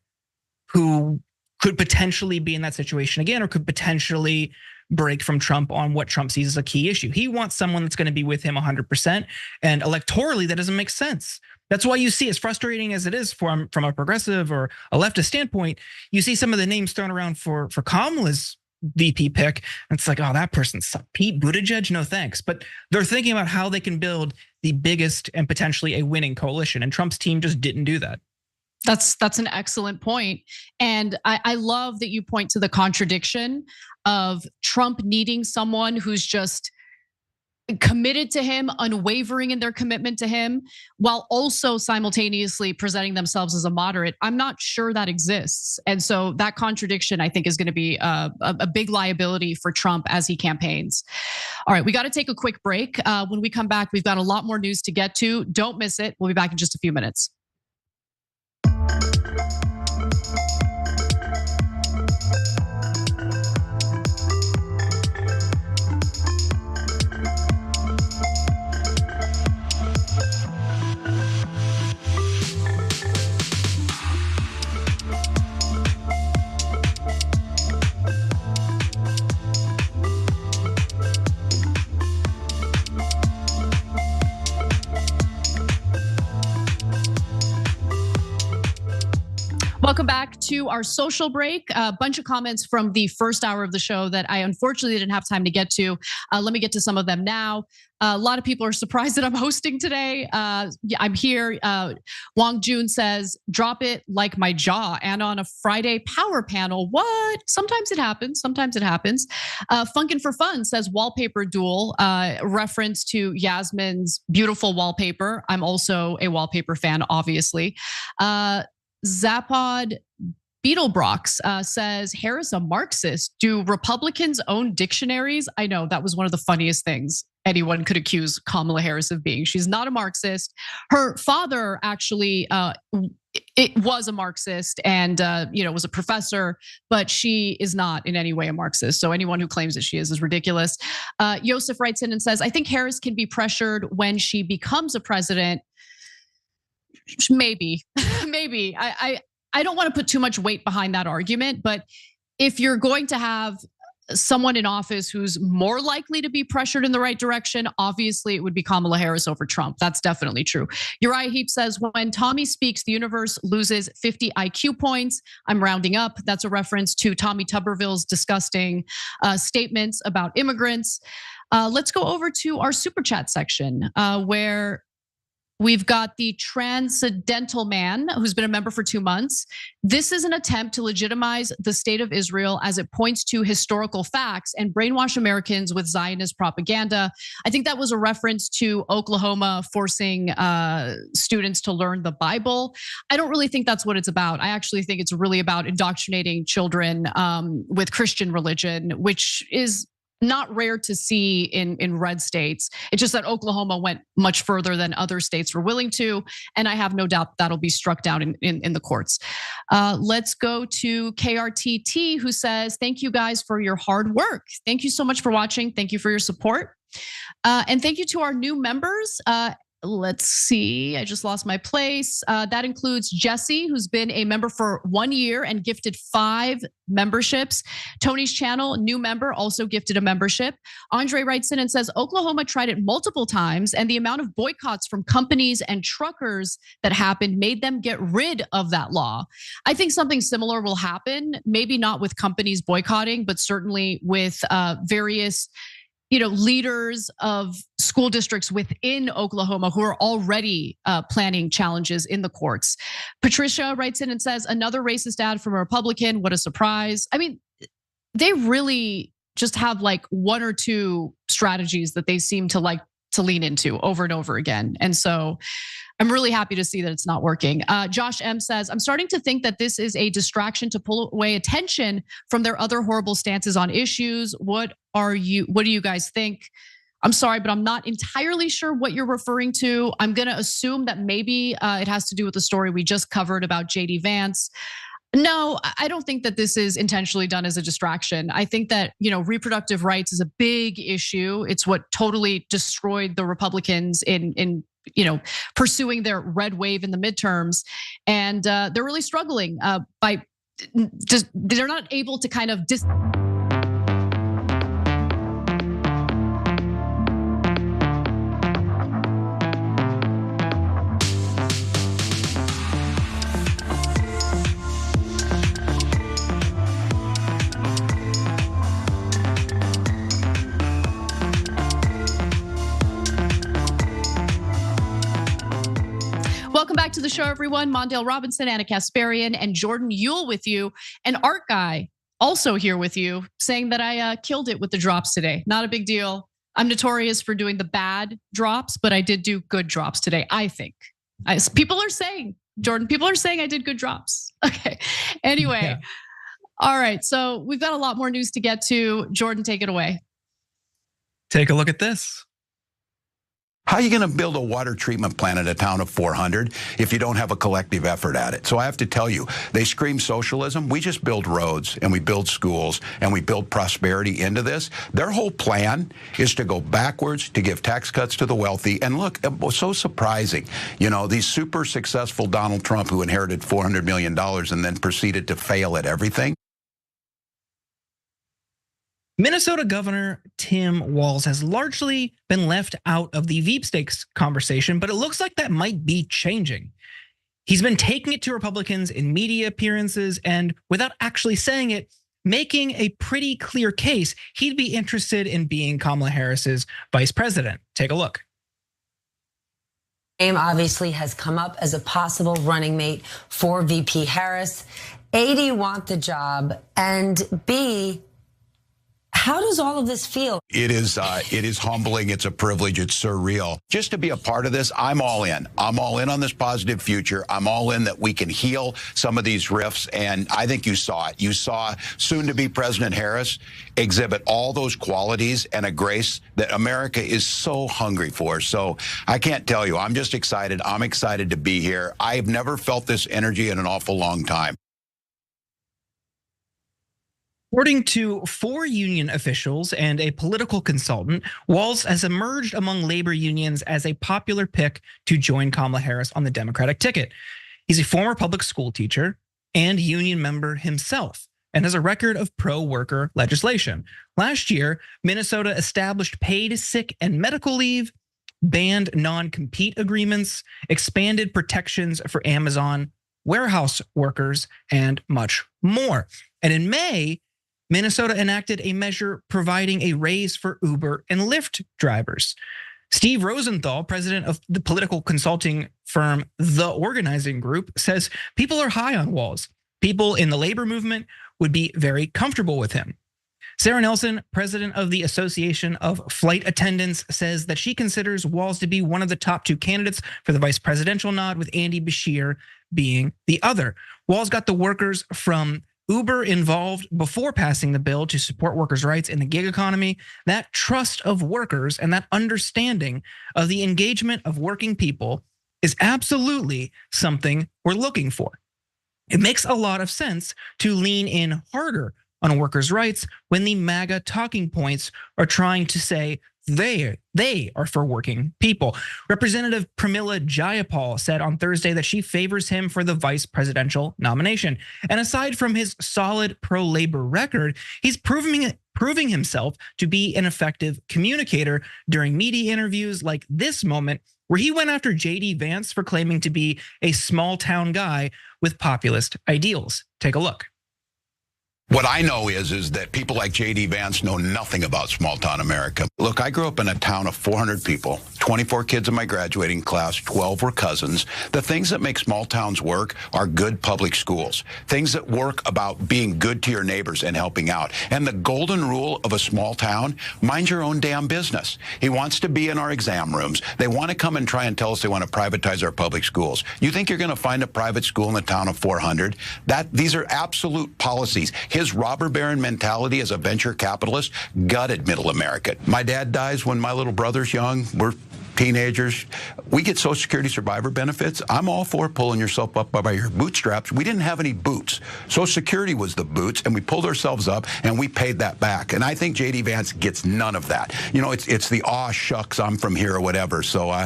Speaker 20: who could potentially be in that situation again, or could potentially break from Trump on what Trump sees as a key issue. He wants someone that's going to be with him 100%, and electorally that doesn't make sense. That's why you see, as frustrating as it is from a progressive or a leftist standpoint, you see some of the names thrown around for Kamala's VP pick. And it's like, oh, that person's Pete Buttigieg, no thanks. But they're thinking about how they can build the biggest and potentially a winning coalition, and Trump's team just didn't do that.
Speaker 4: That's an excellent point. And I love that you point to the contradiction of Trump needing someone who's just committed to him, unwavering in their commitment to him, while also simultaneously presenting themselves as a moderate. I'm not sure that exists. And so that contradiction, I think, is going to be a big liability for Trump as he campaigns. All right, we got to take a quick break. When we come back, we've got a lot more news to get to. Don't miss it. We'll be back in just a few minutes. Welcome back to our social break. A bunch of comments from the first hour of the show that I unfortunately didn't have time to get to. Let me get to some of them now. A lot of people are surprised that I'm hosting today. I'm here. Wong Jun says, drop it like my jaw. And on a Friday power panel, what? Sometimes it happens. Sometimes it happens. Funkin' for Fun says wallpaper duel, reference to Yasmin's beautiful wallpaper. I'm also a wallpaper fan, obviously. Zapod Beetlebrox says, Harris a Marxist. Do Republicans own dictionaries? I know that was one of the funniest things anyone could accuse Kamala Harris of being. She's not a Marxist. Her father actually it was a Marxist and was a professor, but she is not in any way a Marxist. So anyone who claims that she is ridiculous. Yosef writes in and says, I think Harris can be pressured when she becomes a president. Maybe. I don't want to put too much weight behind that argument, but if you're going to have someone in office who's more likely to be pressured in the right direction, obviously it would be Kamala Harris over Trump. That's definitely true. Uriah Heep says, when Tommy speaks, the universe loses 50 IQ points. I'm rounding up. That's a reference to Tommy Tuberville's disgusting statements about immigrants. Let's go over to our super chat section where we've got the Transcendental Man, who's been a member for 2 months. This is an attempt to legitimize the state of Israel as it points to historical facts and brainwash Americans with Zionist propaganda. I think that was a reference to Oklahoma forcing students to learn the Bible. I don't really think that's what it's about. I actually think it's really about indoctrinating children with Christian religion, which is not rare to see in red states. It's just that Oklahoma went much further than other states were willing to, and I have no doubt that'll be struck down in the courts. Let's go to KRTT, who says, thank you guys for your hard work. Thank you so much for watching. Thank you for your support. And thank you to our new members. Let's see, I just lost my place. That includes Jesse, who's been a member for 1 year and gifted 5 memberships. Tony's channel, new member, also gifted a membership. Andre writes in and says, Oklahoma tried it multiple times and the amount of boycotts from companies and truckers that happened made them get rid of that law. I think something similar will happen, maybe not with companies boycotting, but certainly with various leaders of school districts within Oklahoma who are already planning challenges in the courts. Patricia writes in and says, another racist ad from a Republican, what a surprise. I mean, they really just have like 1 or 2 strategies that they seem to like to lean into over and over again. And so I'm really happy to see that it's not working. Josh M says, I'm starting to think that this is a distraction to pull away attention from their other horrible stances on issues. What do you guys think? I'm sorry, but I'm not entirely sure what you're referring to. I'm gonna assume that maybe it has to do with the story we just covered about JD Vance. No, I don't think that this is intentionally done as a distraction. I think that, reproductive rights is a big issue. It's what totally destroyed the Republicans in pursuing their red wave in the midterms. And they're really struggling by just, they're not able to kind of Welcome back to the show, everyone. Mondale Robinson, Anna Kasparian, and Jordan Yule with you. And Art Guy also here with you, saying that I killed it with the drops today. Not a big deal. I'm notorious for doing the bad drops, but I did do good drops today, I think. People are saying, Jordan, people are saying I did good drops. Okay, anyway. Yeah. All right, so we've got a lot more news to get to. Jordan, take it away.
Speaker 20: Take a look at this.
Speaker 7: How are you going to build a water treatment plant in a town of 400 if you don't have a collective effort at it? So I have to tell you, they scream socialism. We just build roads and we build schools and we build prosperity into this. Their whole plan is to go backwards, to give tax cuts to the wealthy. And look, it was so surprising. These super successful Donald Trump who inherited $400 million and then proceeded to fail at everything.
Speaker 20: Minnesota Governor Tim Walz has largely been left out of the sweepstakes conversation, but it looks like that might be changing. He's been taking it to Republicans in media appearances and without actually saying it, making a pretty clear case he'd be interested in being Kamala Harris's vice president. Take a look.
Speaker 22: Name obviously has come up as a possible running mate for VP Harris. A, do you want the job? And B, how does all of this feel?
Speaker 7: It is humbling. It's a privilege. It's surreal. Just to be a part of this, I'm all in. I'm all in on this positive future. I'm all in that we can heal some of these rifts. And I think you saw it. You saw soon-to-be President Harris exhibit all those qualities and a grace that America is so hungry for. So I can't tell you. I'm just excited. I'm excited to be here. I've never felt this energy in an awful long time.
Speaker 20: According to 4 union officials and a political consultant, Walz has emerged among labor unions as a popular pick to join Kamala Harris on the Democratic ticket. He's a former public school teacher and union member himself. and has a record of pro-worker legislation. Last year, Minnesota established paid sick and medical leave, banned non-compete agreements, expanded protections for Amazon warehouse workers, and much more. And in May, Minnesota enacted a measure providing a raise for Uber and Lyft drivers. Steve Rosenthal, president of the political consulting firm The Organizing Group, says people are high on Walz. People in the labor movement would be very comfortable with him. Sarah Nelson, president of the Association of Flight Attendants, says that she considers Walz to be one of the top 2 candidates for the vice presidential nod, with Andy Beshear being the other. Walz got the workers from Uber involved before passing the bill to support workers' rights in the gig economy. That trust of workers and that understanding of the engagement of working people is absolutely something we're looking for. It makes a lot of sense to lean in harder on workers' rights when the MAGA talking points are trying to say they are for working people. Representative Pramila Jayapal said on Thursday that she favors him for the vice presidential nomination. And aside from his solid pro-labor record, he's proving himself to be an effective communicator during media interviews like this moment, where he went after JD Vance for claiming to be a small town guy with populist ideals. Take a look.
Speaker 7: What I know is that people like JD Vance know nothing about small town America. Look, I grew up in a town of 400 people, 24 kids in my graduating class, 12 were cousins. The things that make small towns work are good public schools, things that work about being good to your neighbors and helping out. And the golden rule of a small town, mind your own damn business. He wants to be in our exam rooms. They want to come and try and tell us they want to privatize our public schools. You think you're going to find a private school in the town of 400? These are absolute policies. His robber baron mentality as a venture capitalist gutted middle America. My dad dies when my little brother's young. We're teenagers. We get Social Security survivor benefits. I'm all for pulling yourself up by your bootstraps. We didn't have any boots. Social Security was the boots, and we pulled ourselves up and we paid that back. And I think JD Vance gets none of that. You know, it's the aw shucks, I'm from here or whatever. So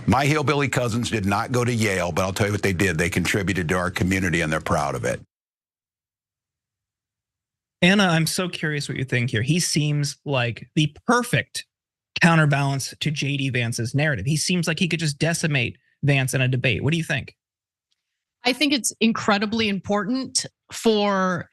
Speaker 7: my hillbilly cousins did not go to Yale, but I'll tell you what they did. They contributed to our community and they're proud of it.
Speaker 20: Anna, I'm so curious what you think here. He seems like the perfect counterbalance to JD Vance's narrative. He seems like he could just decimate Vance in a debate. What do you think?
Speaker 4: I think it's incredibly important for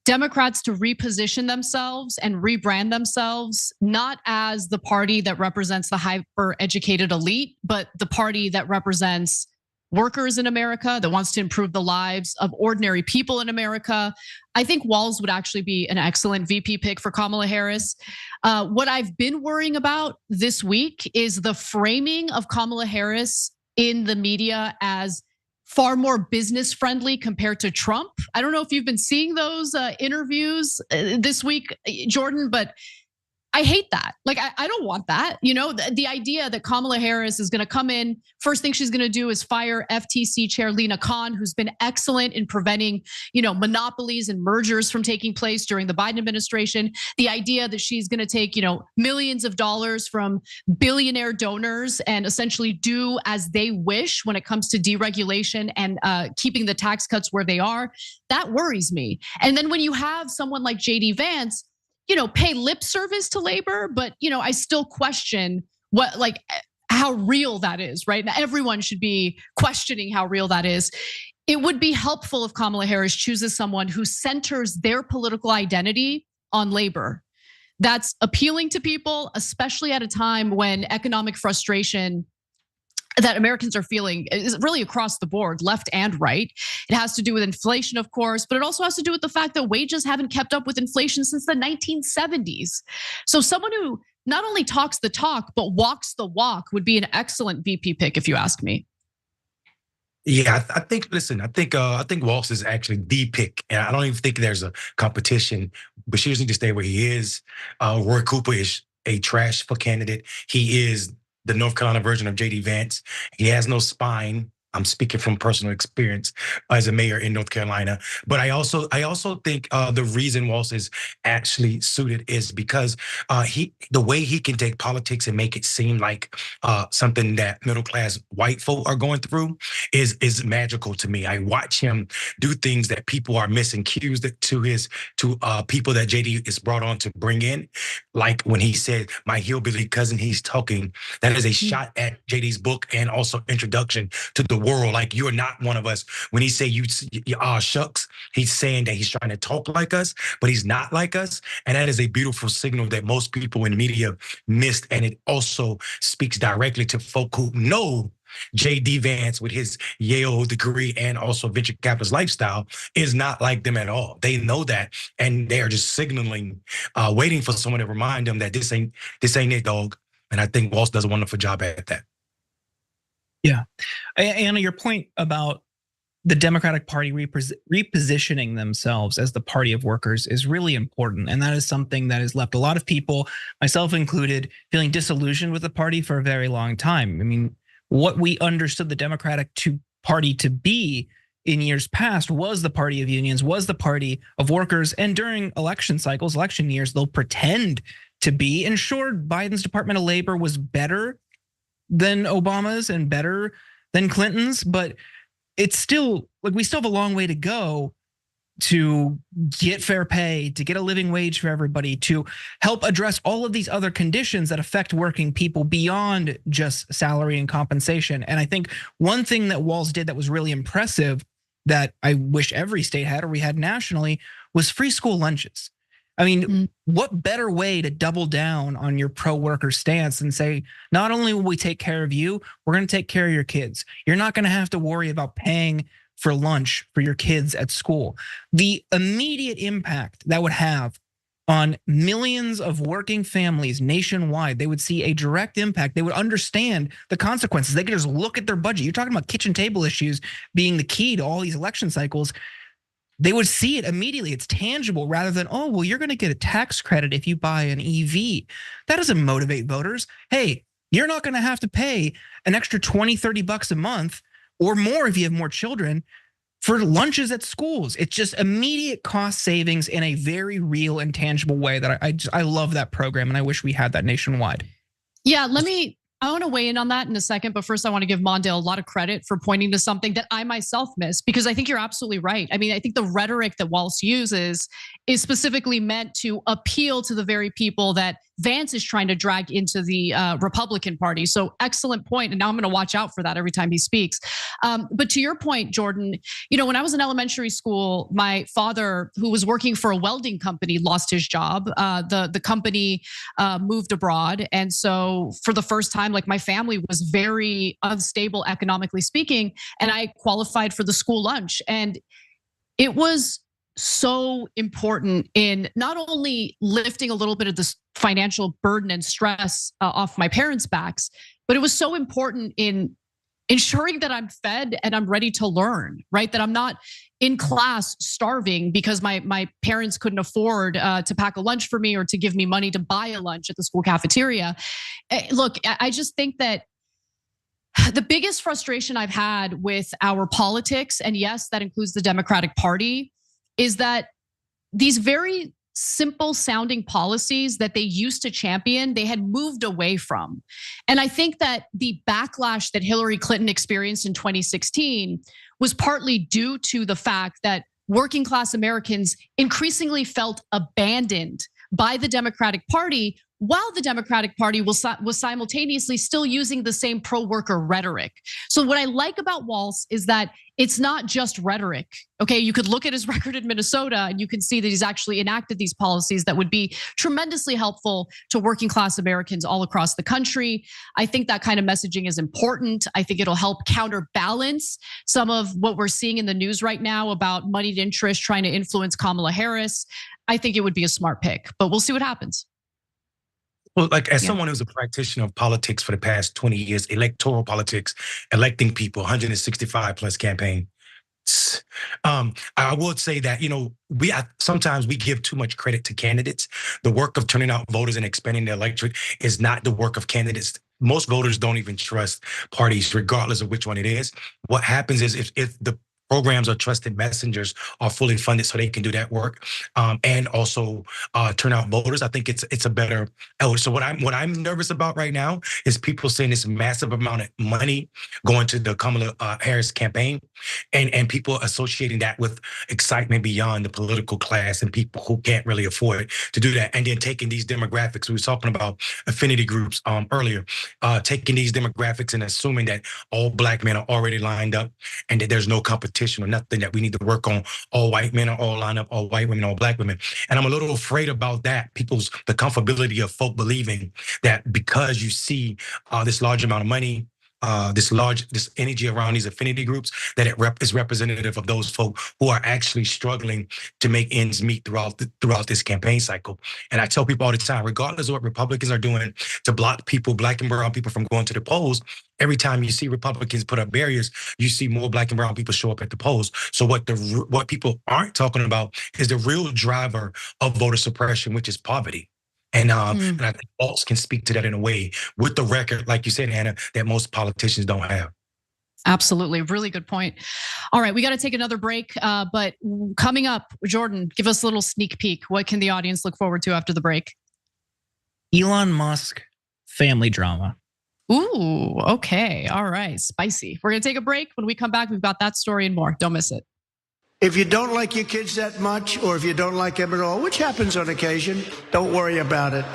Speaker 4: Democrats to reposition themselves and rebrand themselves, not as the party that represents the hyper-educated elite, but the party that represents workers in America, that wants to improve the lives of ordinary people in America. I think Walz would actually be an excellent VP pick for Kamala Harris. What I've been worrying about this week is the framing of Kamala Harris in the media as far more business friendly compared to Trump. I don't know if you've been seeing those interviews this week, Jordan, but I hate that. Like, I don't want that. You know, the idea that Kamala Harris is going to come in, first thing she's going to do is fire FTC chair Lina Khan, who's been excellent in preventing, monopolies and mergers from taking place during the Biden administration. The idea that she's going to take, millions of dollars from billionaire donors and essentially do as they wish when it comes to deregulation and keeping the tax cuts where they are, that worries me. And then when you have someone like JD Vance, pay lip service to labor, but I still question how real that is, right? Now, everyone should be questioning how real that is. It would be helpful if Kamala Harris chooses someone who centers their political identity on labor. That's appealing to people, especially at a time when economic frustration that Americans are feeling is really across the board, left and right. It has to do with inflation, of course, but it also has to do with the fact that wages haven't kept up with inflation since the 1970s. So someone who not only talks the talk, but walks the walk would be an excellent VP pick, if you ask me.
Speaker 6: Yeah, I think Walz is actually the pick. And I don't even think there's a competition. Bashir needs to stay where he is. Roy Cooper is a trash for candidate. He is the North Carolina version of JD Vance. He has no spine. I'm speaking from personal experience as a mayor in North Carolina. But I also think the reason Walz is actually suited is because the way he can take politics and make it seem like something that middle class white folk are going through is magical to me. I watch him do things that people are missing cues to people that JD is brought on to bring in, like when he said, "My hillbilly cousin," he's talking. That is a shot at JD's book and also introduction to the world. Like, you're not one of us. When he say you shucks, he's saying that he's trying to talk like us, but he's not like us. And that is a beautiful signal that most people in media missed. And it also speaks directly to folk who know JD Vance with his Yale degree and also venture capitalist lifestyle is not like them at all. They know that, and they are just signaling, waiting for someone to remind them that this ain't it, dog. And I think Walz does a wonderful job at that.
Speaker 20: Yeah, Anna, your point about the Democratic Party repositioning themselves as the party of workers is really important. And that is something that has left a lot of people, myself included, feeling disillusioned with the party for a very long time. I mean, what we understood the Democratic Party to be in years past was the party of unions, was the party of workers. And during election cycles, election years, they'll pretend to be. And sure, Biden's Department of Labor was better than Obama's and better than Clinton's, but it's still, like, we still have a long way to go to get fair pay, to get a living wage for everybody, to help address all of these other conditions that affect working people beyond just salary and compensation. And I think one thing that Walz did that was really impressive, that I wish every state had or we had nationally, was free school lunches. I mean, what better way to double down on your pro-worker stance and say, not only will we take care of you, we're gonna take care of your kids. You're not gonna have to worry about paying for lunch for your kids at school. The immediate impact that would have on millions of working families nationwide, they would see a direct impact. They would understand the consequences. They could just look at their budget. You're talking about kitchen table issues being the key to all these election cycles. They would see it immediately. It's tangible rather than, oh, well, you're gonna get a tax credit if you buy an EV. That doesn't motivate voters. Hey, you're not gonna have to pay an extra 20, 30 bucks a month or more if you have more children for lunches at schools. It's just immediate cost savings in a very real and tangible way that I love that program, and I wish we had that nationwide.
Speaker 4: Yeah, I want to weigh in on that in a second, but first I want to give Mondale a lot of credit for pointing to something that I myself missed, because I think you're absolutely right. I mean, I think the rhetoric that Walz uses is specifically meant to appeal to the very people that Vance is trying to drag into the Republican Party. So excellent point, and now I'm going to watch out for that every time he speaks. But to your point, Jordan, when I was in elementary school, my father, who was working for a welding company, lost his job. The company moved abroad, and so for the first time, like, my family was very unstable economically speaking, and I qualified for the school lunch, and it was so important in not only lifting a little bit of this financial burden and stress off my parents' backs, but it was so important in ensuring that I'm fed and I'm ready to learn, right? That I'm not in class starving because my parents couldn't afford to pack a lunch for me or to give me money to buy a lunch at the school cafeteria. Look, I just think that the biggest frustration I've had with our politics, and yes, that includes the Democratic Party, is that these very simple sounding policies that they used to champion, they had moved away from. And I think that the backlash that Hillary Clinton experienced in 2016 was partly due to the fact that working class Americans increasingly felt abandoned by the Democratic Party, while the Democratic Party was simultaneously still using the same pro-worker rhetoric. So what I like about Walz is that it's not just rhetoric, okay? You could look at his record in Minnesota and you can see that he's actually enacted these policies that would be tremendously helpful to working class Americans all across the country. I think that kind of messaging is important. I think it'll help counterbalance some of what we're seeing in the news right now about moneyed interest trying to influence Kamala Harris. I think it would be a smart pick, but we'll see what happens.
Speaker 6: Well, like, as someone who's a practitioner of politics for the past 20 years, electoral politics, electing people, 165 plus campaign. I would say that, sometimes we give too much credit to candidates. The work of turning out voters and expanding the electorate is not the work of candidates. most voters don't even trust parties, regardless of which one it is. What happens is if the programs or trusted messengers are fully funded so they can do that work, and also turn out voters, I think it's a better. So what I'm nervous about right now is people seeing this massive amount of money going to the Kamala Harris campaign, and people associating that with excitement beyond the political class and people who can't really afford to do that, and then taking these demographics. We were talking about affinity groups earlier, taking these demographics and assuming that all Black men are already lined up and that there's no competition or nothing, that we need to work on all white men are all lined up, all white women, all Black women. And I'm a little afraid about that. The comfortability of folk believing that because you see this large amount of money, this energy around these affinity groups, that it is representative of those folk who are actually struggling to make ends meet throughout this campaign cycle. And I tell people all the time, regardless of what Republicans are doing to block people, Black and brown people, from going to the polls, every time you see Republicans put up barriers, you see more Black and brown people show up at the polls. So what people aren't talking about is the real driver of voter suppression, which is poverty. And I think Walz can speak to that in a way with the record, like you said, Hannah, that most politicians don't have.
Speaker 4: Absolutely. Really good point. All right, we got to take another break. But coming up, Jordan, give us a little sneak peek. What can the audience look forward to after the break?
Speaker 20: Elon Musk family drama.
Speaker 4: Ooh, okay. All right. Spicy. We're going to take a break. When we come back, we've got that story and more. Don't miss it.
Speaker 8: If you don't like your kids that much, or if you don't like them at all, which happens on occasion, don't worry about it.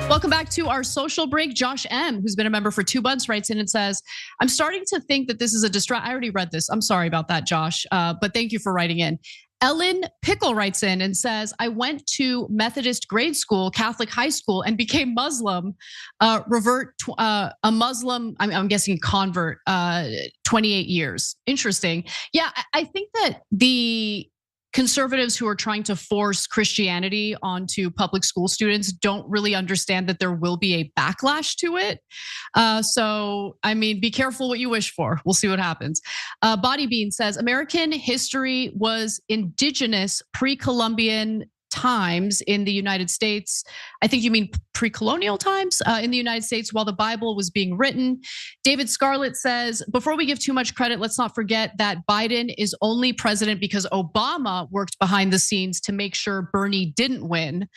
Speaker 4: Welcome back to our social break. Josh M., who's been a member for 2 months, writes in and says, I'm starting to think that this is a I already read this. I'm sorry about that, Josh, but thank you for writing in. Ellen Pickle writes in and says, I went to Methodist grade school, Catholic high school, and became Muslim, a Muslim, I'm guessing convert, 28 years. Interesting. Yeah, I think that the conservatives who are trying to force Christianity onto public school students don't really understand that there will be a backlash to it. So, I mean, be careful what you wish for. We'll see what happens. Body Bean says, American history was indigenous pre-Columbian times in the United States. I think you mean pre-colonial times in the United States while the Bible was being written. David Scarlett says, before we give too much credit, let's not forget that Biden is only president because Obama worked behind the scenes to make sure Bernie didn't win.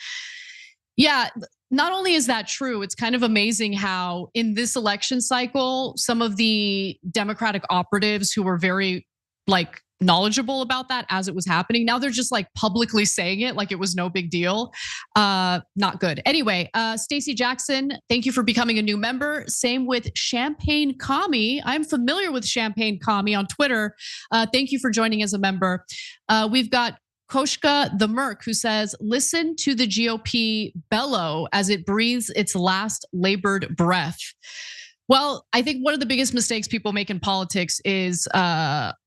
Speaker 4: Yeah, not only is that true, it's kind of amazing how in this election cycle, some of the Democratic operatives who were very knowledgeable about that as it was happening, now they're just publicly saying it like it was no big deal. Not good. Anyway, Stacey Jackson, thank you for becoming a new member. Same with Champagne Commie. I'm familiar with Champagne Commie on Twitter. Thank you for joining as a member. We've got Koshka the Merc, who says, listen to the GOP bellow as it breathes its last labored breath. Well, I think one of the biggest mistakes people make in politics is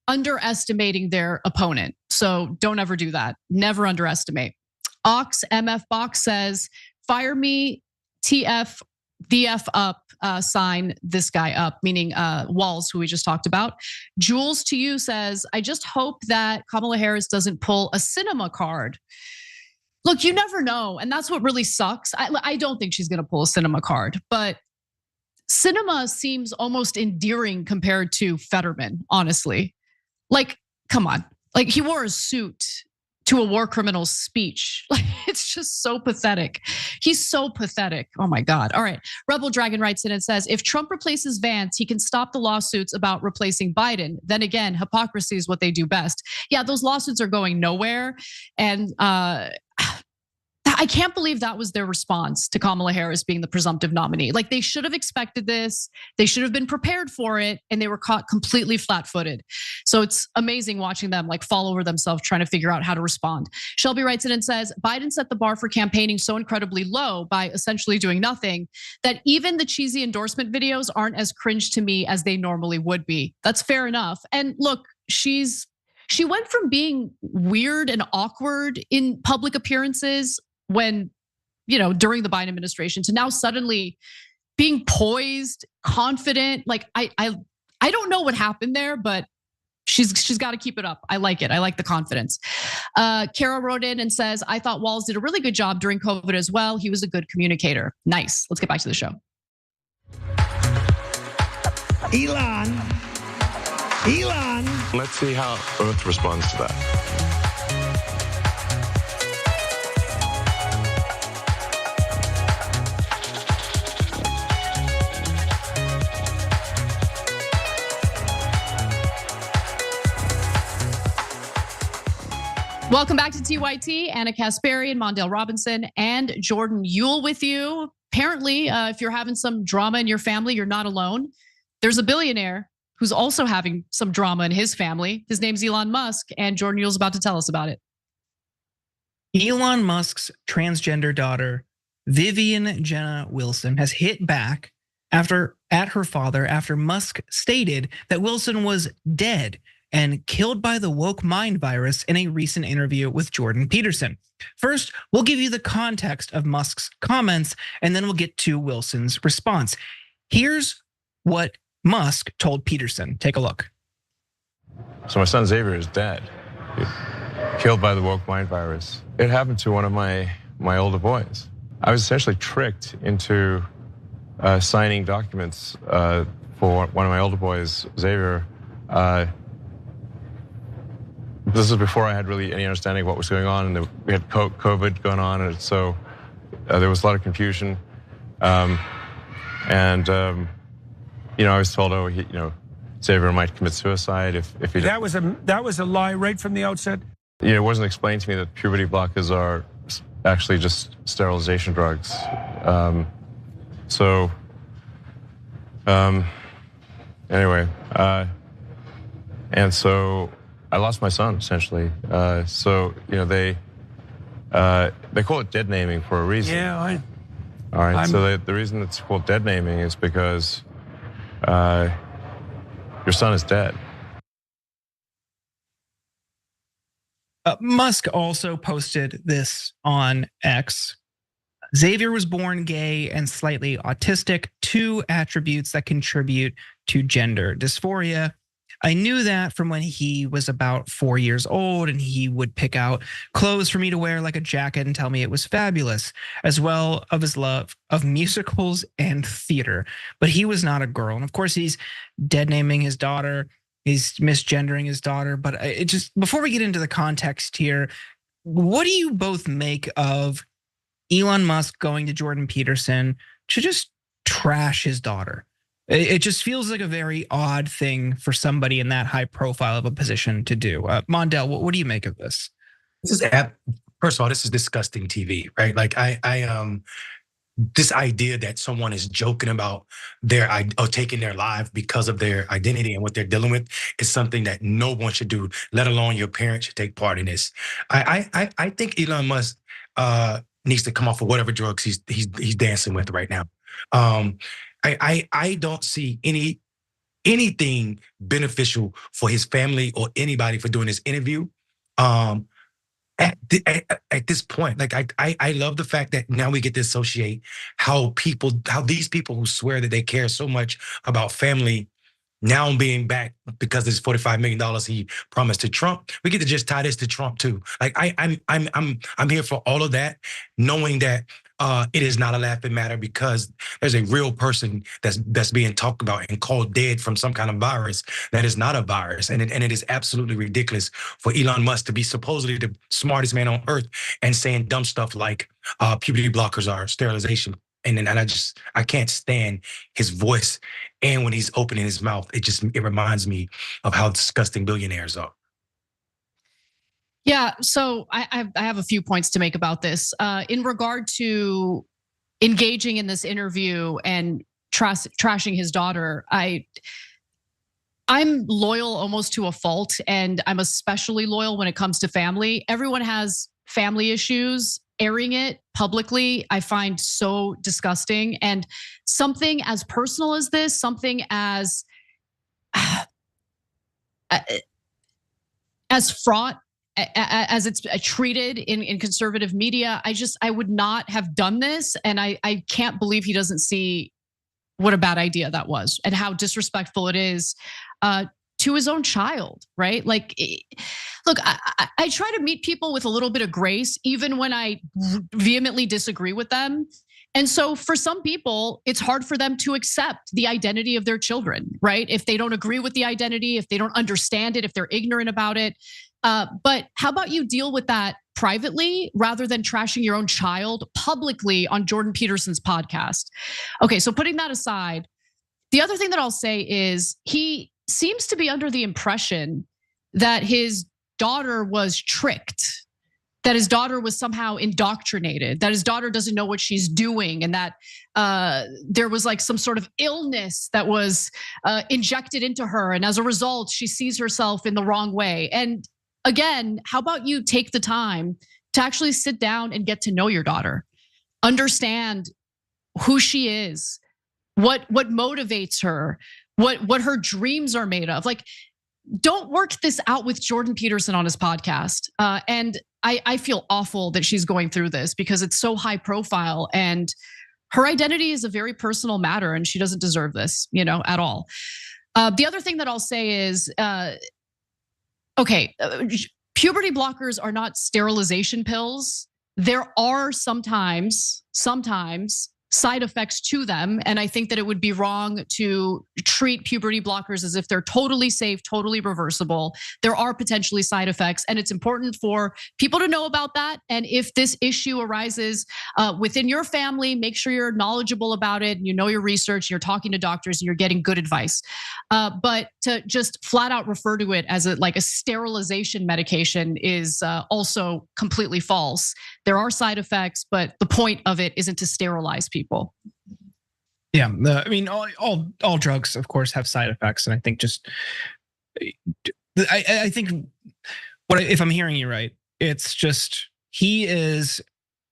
Speaker 4: underestimating their opponent. So don't ever do that. Never underestimate. Ox MF Box says, fire me, TF, DF up, sign this guy up, meaning Walz, who we just talked about. Jules to you says, I just hope that Kamala Harris doesn't pull a cinema card. Look, you never know. And that's what really sucks. I don't think she's gonna pull a cinema card, but cinema seems almost endearing compared to Fetterman, honestly. Come on. He wore a suit to a war criminal's speech. It's just so pathetic. He's so pathetic. Oh my God. All right. Rebel Dragon writes in and says, if Trump replaces Vance, he can stop the lawsuits about replacing Biden. Then again, hypocrisy is what they do best. Yeah, those lawsuits are going nowhere. And that I can't believe that was their response to Kamala Harris being the presumptive nominee. Like, they should have expected this. They should have been prepared for it, and they were caught completely flat-footed. So it's amazing watching them like fall over themselves trying to figure out how to respond. Shelby writes in and says, Biden set the bar for campaigning so incredibly low by essentially doing nothing that even the cheesy endorsement videos aren't as cringe to me as they normally would be. That's fair enough. And look, she went from being weird and awkward in public appearances when, during the Biden administration, to now suddenly being poised, confident. Like, I don't know what happened there, but she's got to keep it up. I like it. I like the confidence. Kara wrote in and says, I thought Walz did a really good job during COVID as well. He was a good communicator. Nice. Let's get back to the show.
Speaker 8: Elon.
Speaker 9: Let's see how Earth responds to that.
Speaker 4: Welcome back to TYT. Anna Kasperi and Mondale Robinson and Jordan Uhl with you. Apparently, if you're having some drama in your family, you're not alone. There's a billionaire who's also having some drama in his family. His name's Elon Musk, and Jordan Uhl's about to tell us about it.
Speaker 20: Elon Musk's transgender daughter, Vivian Jenna Wilson, has hit back at her father after Musk stated that Wilson was dead and killed by the woke mind virus in a recent interview with Jordan Peterson. First, we'll give you the context of Musk's comments, and then we'll get to Wilson's response. Here's what Musk told Peterson. Take a look.
Speaker 9: So my son Xavier is dead, killed by the woke mind virus. It happened to one of my older boys. I was essentially tricked into signing documents for one of my older boys, Xavier. This is before I had really any understanding of what was going on, and we had COVID going on, and so there was a lot of confusion. I was told, Xavier might commit suicide if he.
Speaker 8: That was a lie right from the outset.
Speaker 9: It wasn't explained to me that puberty blockers are actually just sterilization drugs. Anyway, and so I lost my son essentially. They call it dead naming for a reason.
Speaker 8: Yeah.
Speaker 9: All right. So the reason it's called dead naming is because your son is dead.
Speaker 20: Musk also posted this on X. Xavier was born gay and slightly autistic, two attributes that contribute to gender dysphoria. I knew that from when he was about 4 years old, and he would pick out clothes for me to wear like a jacket and tell me it was fabulous, as well of his love of musicals and theater. But he was not a girl. And of course, he's dead naming his daughter. He's misgendering his daughter. But before we get into the context here, what do you both make of Elon Musk going to Jordan Peterson to just trash his daughter? It just feels like a very odd thing for somebody in that high profile of a position to do. Mondale, what do you make of this?
Speaker 6: First of all, this is disgusting TV, right? Like this idea that someone is joking about taking their life because of their identity and what they're dealing with is something that no one should do, let alone your parents should take part in this. I think Elon Musk needs to come off of whatever drugs he's dancing with right now. I don't see anything beneficial for his family or anybody for doing this interview. At this point, like I love the fact that now we get to associate how these people who swear that they care so much about family now being back because there's $45 million he promised to Trump. We get to just tie this to Trump too. Like I'm here for all of that, knowing that it is not a laughing matter because there's a real person that's being talked about and called dead from some kind of virus that is not a virus, and it is absolutely ridiculous for Elon Musk to be supposedly the smartest man on earth and saying dumb stuff like puberty blockers are sterilization. And I can't stand his voice, and when he's opening his mouth, it reminds me of how disgusting billionaires are.
Speaker 4: Yeah, so I have a few points to make about this. In regard to engaging in this interview and trashing his daughter, I'm loyal almost to a fault, and I'm especially loyal when it comes to family. Everyone has family issues. Airing it publicly, I find so disgusting. And something as personal as this, something as fraught as it's treated in conservative media, I would not have done this. And I can't believe he doesn't see what a bad idea that was and how disrespectful it is to his own child, right? Like, look, I try to meet people with a little bit of grace, even when I vehemently disagree with them. And so for some people, it's hard for them to accept the identity of their children, right? If they don't agree with the identity, if they don't understand it, if they're ignorant about it. But how about you deal with that privately rather than trashing your own child publicly on Jordan Peterson's podcast? Okay, so putting that aside, the other thing that I'll say is he seems to be under the impression that his daughter was tricked, that his daughter was somehow indoctrinated, that his daughter doesn't know what she's doing, and that there was like some sort of illness that was injected into her. And as a result, she sees herself in the wrong way. And again, how about you take the time to actually sit down and get to know your daughter, understand who she is, what motivates her, what her dreams are made of. Like, don't work this out with Jordan Peterson on his podcast. And I feel awful that she's going through this because it's so high profile and her identity is a very personal matter and she doesn't deserve this, at all. The other thing that I'll say is, okay, puberty blockers are not sterilization pills. There are sometimes side effects to them. And I think that it would be wrong to treat puberty blockers as if they're totally safe, totally reversible. There are potentially side effects, and it's important for people to know about that. And if this issue arises within your family, make sure you're knowledgeable about it, and you know your research, you're talking to doctors, and you're getting good advice. But to just flat out refer to it as a sterilization medication is also completely false. There are side effects, but the point of it isn't to sterilize people.
Speaker 20: Yeah, I mean, all drugs, of course, have side effects, and I think I think if I'm hearing you right, it's just he is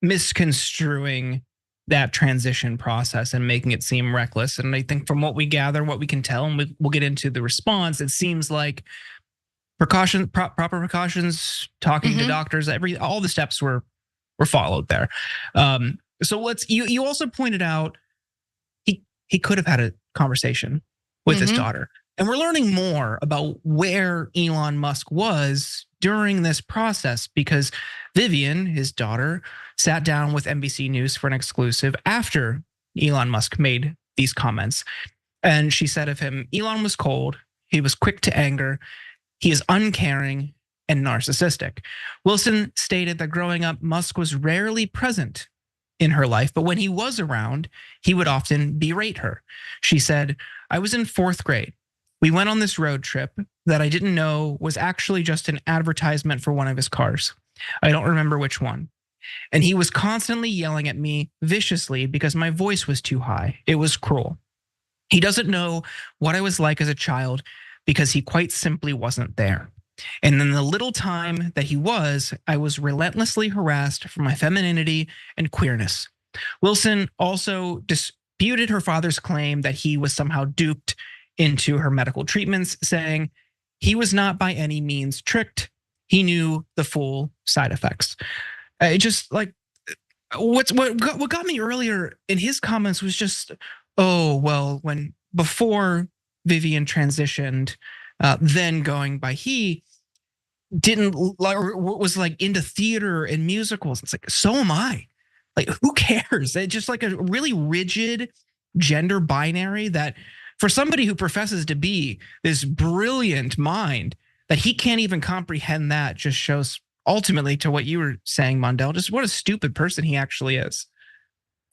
Speaker 20: misconstruing that transition process and making it seem reckless. And I think from what we gather, what we can tell, and we'll get into the response, it seems like proper precautions, talking to doctors, all the steps were followed there. So you also pointed out he could have had a conversation with his daughter. And we're learning more about where Elon Musk was during this process because Vivian, his daughter, sat down with NBC News for an exclusive after Elon Musk made these comments. And she said of him, Elon was cold, he was quick to anger, he is uncaring and narcissistic. Wilson stated that growing up, Musk was rarely present in her life, but when he was around, he would often berate her. She said, I was in 4th grade. We went on this road trip that I didn't know was actually just an advertisement for one of his cars. I don't remember which one. And he was constantly yelling at me viciously because my voice was too high. It was cruel. He doesn't know what I was like as a child because he quite simply wasn't there. And in the little time that he was, I was relentlessly harassed for my femininity and queerness. Wilson also disputed her father's claim that he was somehow duped into her medical treatments, saying he was not by any means tricked. He knew the full side effects. It just like what got me earlier in his comments was just, oh, well, before Vivian transitioned, then going by he didn't or was like into theater and musicals. It's like, so am I. Like, who cares? It's just like a really rigid gender binary that for somebody who professes to be this brilliant mind, that he can't even comprehend that just shows ultimately to what you were saying, Mondale, just what a stupid person he actually is.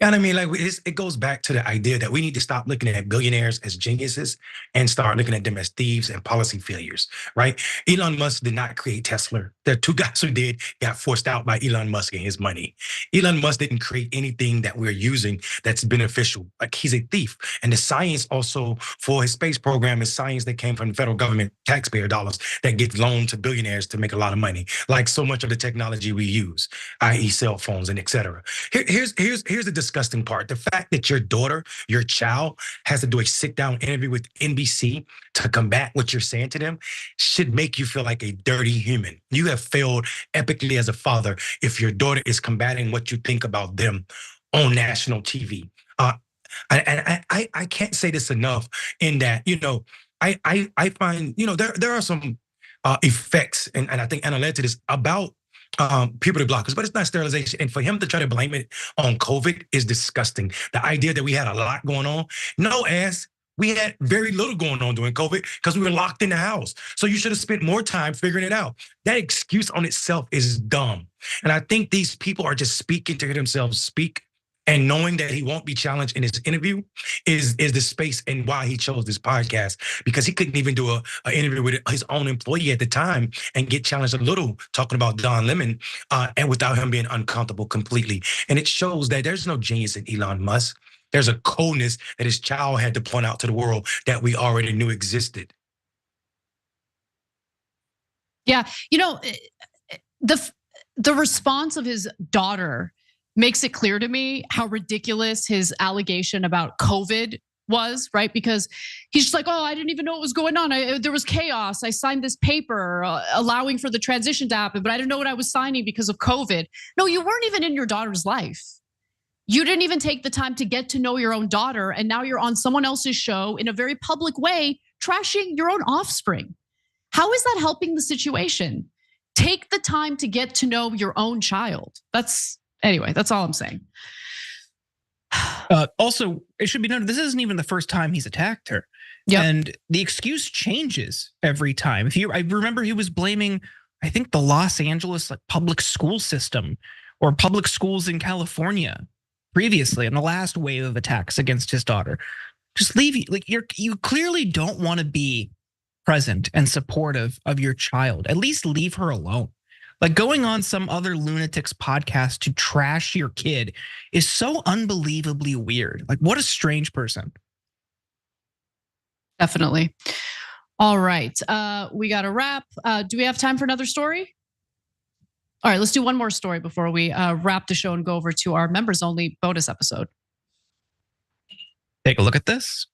Speaker 11: And I mean, like, it goes back to the idea that we need to stop looking at billionaires as geniuses and start looking at them as thieves and policy failures, right? Elon Musk did not create Tesla. There are two guys who did, got forced out by Elon Musk and his money. Elon Musk didn't create anything that we're using that's beneficial. Like, he's a thief. And the science also for his space program is science that came from the federal government taxpayer dollars that get loaned to billionaires to make a lot of money, like so much of the technology we use, i.e. cell phones and et cetera. Here's the disgusting part. The fact that your daughter, your child, has to do a sit-down interview with NBC to combat what you're saying to them should make you feel like a dirty human. You have failed epically as a father if your daughter is combating what you think about them on national TV. I can't say this enough in that, I find, there are some effects, and I think Anna led to this, about puberty blockers, but it's not sterilization. And for him to try to blame it on COVID is disgusting. The idea that we had a lot going on, no ass. We had very little going on during COVID because we were locked in the house. So you should have spent more time figuring it out. That excuse on itself is dumb. And I think these people are just speaking to hear themselves speak, and knowing that he won't be challenged in his interview is the space and why he chose this podcast, because he couldn't even do an interview with his own employee at the time and get challenged a little talking about Don Lemon and without him being uncomfortable completely. And it shows that there's no genius in Elon Musk. There's a coldness that his child had to point out to the world that we already knew existed.
Speaker 4: Yeah, the response of his daughter makes it clear to me how ridiculous his allegation about COVID was, right? Because he's just like, oh, I didn't even know what was going on. There was chaos. I signed this paper allowing for the transition to happen, but I didn't know what I was signing because of COVID. No, you weren't even in your daughter's life. You didn't even take the time to get to know your own daughter, and now you're on someone else's show in a very public way, trashing your own offspring. How is that helping the situation? Take the time to get to know your own child. Anyway, that's all I'm saying.
Speaker 20: Also, it should be noted, this isn't even the first time he's attacked her.
Speaker 4: Yep.
Speaker 20: And the excuse changes every time. I remember he was blaming, I think, the Los Angeles public school system or public schools in California previously in the last wave of attacks against his daughter. Just leave, you clearly don't want to be present and supportive of your child. At least leave her alone. Like, going on some other lunatic's podcast to trash your kid is so unbelievably weird. Like, what a strange person.
Speaker 4: Definitely. All right, we got to wrap. Do we have time for another story? All right, let's do one more story before we wrap the show and go over to our members only bonus episode.
Speaker 20: Take a look at this.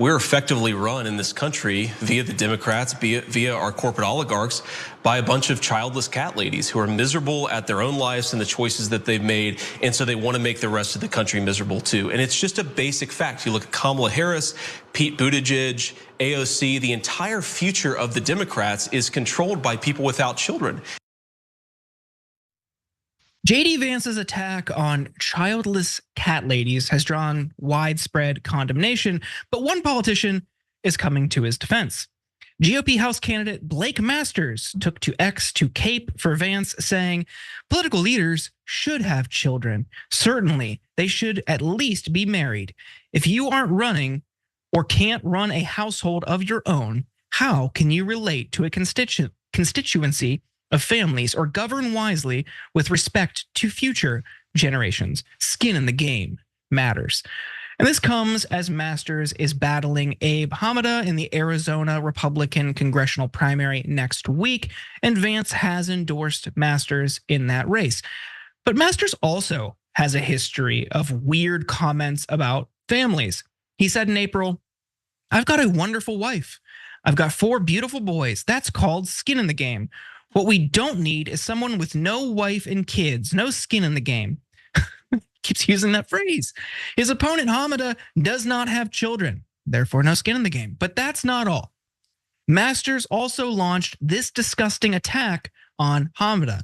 Speaker 12: We're effectively run in this country via the Democrats, via our corporate oligarchs, by a bunch of childless cat ladies who are miserable at their own lives and the choices that they've made. And so they want to make the rest of the country miserable too. And it's just a basic fact. You look at Kamala Harris, Pete Buttigieg, AOC, the entire future of the Democrats is controlled by people without children.
Speaker 20: JD Vance's attack on childless cat ladies has drawn widespread condemnation, but one politician is coming to his defense. GOP House candidate Blake Masters took to X to cape for Vance, saying political leaders should have children. Certainly, they should at least be married. If you aren't running or can't run a household of your own, how can you relate to a constituency of families or govern wisely with respect to future generations? Skin in the game matters. And this comes as Masters is battling Abe Hamada in the Arizona Republican congressional primary next week, and Vance has endorsed Masters in that race. But Masters also has a history of weird comments about families. He said in April, "I've got a wonderful wife. I've got 4 beautiful boys. That's called skin in the game. What we don't need is someone with no wife and kids, no skin in the game." Keeps using that phrase. His opponent, Hamada, does not have children, therefore no skin in the game. But that's not all. Masters also launched this disgusting attack on Hamada.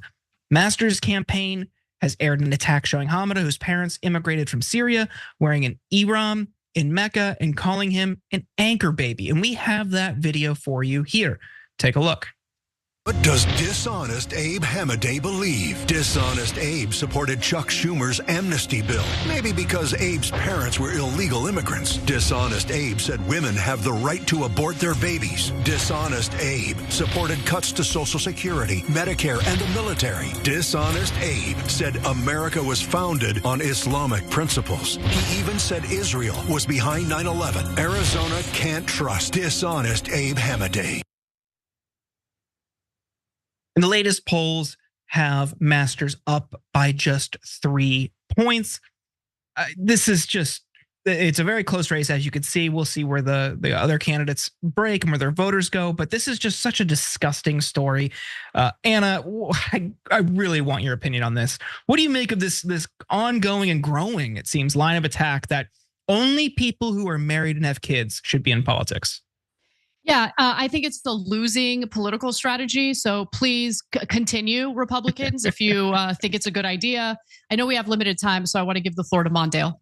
Speaker 20: Masters' campaign has aired an attack showing Hamada, whose parents immigrated from Syria, wearing an ihram in Mecca and calling him an anchor baby. And we have that video for you here. Take a look.
Speaker 1: What does dishonest Abe Hamaday believe? Dishonest Abe supported Chuck Schumer's amnesty bill, maybe because Abe's parents were illegal immigrants. Dishonest Abe said women have the right to abort their babies. Dishonest Abe supported cuts to Social Security, Medicare, and the military. Dishonest Abe said America was founded on Islamic principles. He even said Israel was behind 9/11. Arizona can't trust dishonest Abe Hamaday.
Speaker 20: And the latest polls have Masters up by just 3 points. This is just, it's a very close race, as you can see. We'll see where the other candidates break and where their voters go, but this is just such a disgusting story. Anna, I really want your opinion on this. What do you make of this ongoing and growing, it seems, line of attack that only people who are married and have kids should be in politics?
Speaker 4: Yeah, I think it's the losing political strategy. So please continue, Republicans, if you think it's a good idea. I know we have limited time, so I want to give the floor to Mondale.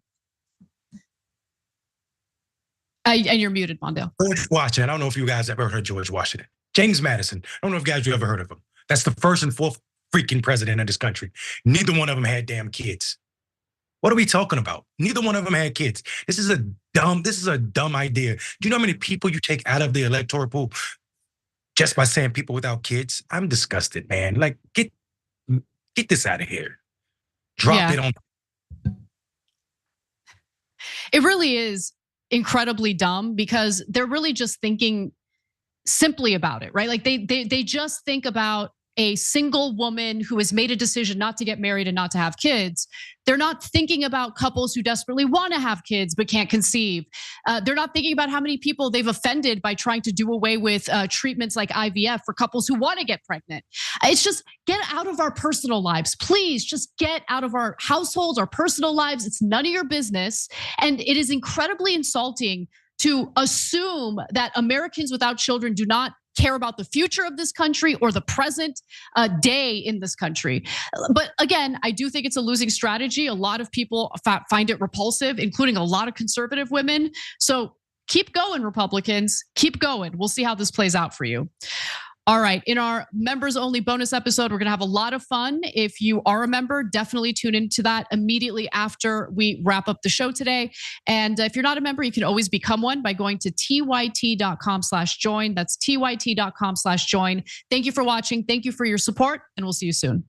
Speaker 4: And you're muted, Mondale.
Speaker 11: George Washington. I don't know if you guys ever heard of George Washington. James Madison. I don't know if you guys you ever heard of him. That's the first and fourth freaking president of this country. Neither one of them had damn kids. What are we talking about? Neither one of them had kids. This is a dumb idea. Do you know how many people you take out of the electoral pool just by saying people without kids? I'm disgusted, man. Like, get this out of here. Drop it on.
Speaker 4: It really is incredibly dumb because they're really just thinking simply about it, right? Like they just think about a single woman who has made a decision not to get married and not to have kids. They're not thinking about couples who desperately want to have kids but can't conceive. They're not thinking about how many people they've offended by trying to do away with treatments like IVF for couples who want to get pregnant. It's just get out of our personal lives. Please just get out of our households, our personal lives. It's none of your business. And it is incredibly insulting to assume that Americans without children do not care about the future of this country or the present day in this country. But again, I do think it's a losing strategy. A lot of people find it repulsive, including a lot of conservative women. So keep going, Republicans, keep going. We'll see how this plays out for you. All right, in our members only bonus episode, we're gonna have a lot of fun. If you are a member, definitely tune into that immediately after we wrap up the show today. And if you're not a member, you can always become one by going to tyt.com/join. That's tyt.com/join. Thank you for watching. Thank you for your support, and we'll see you soon.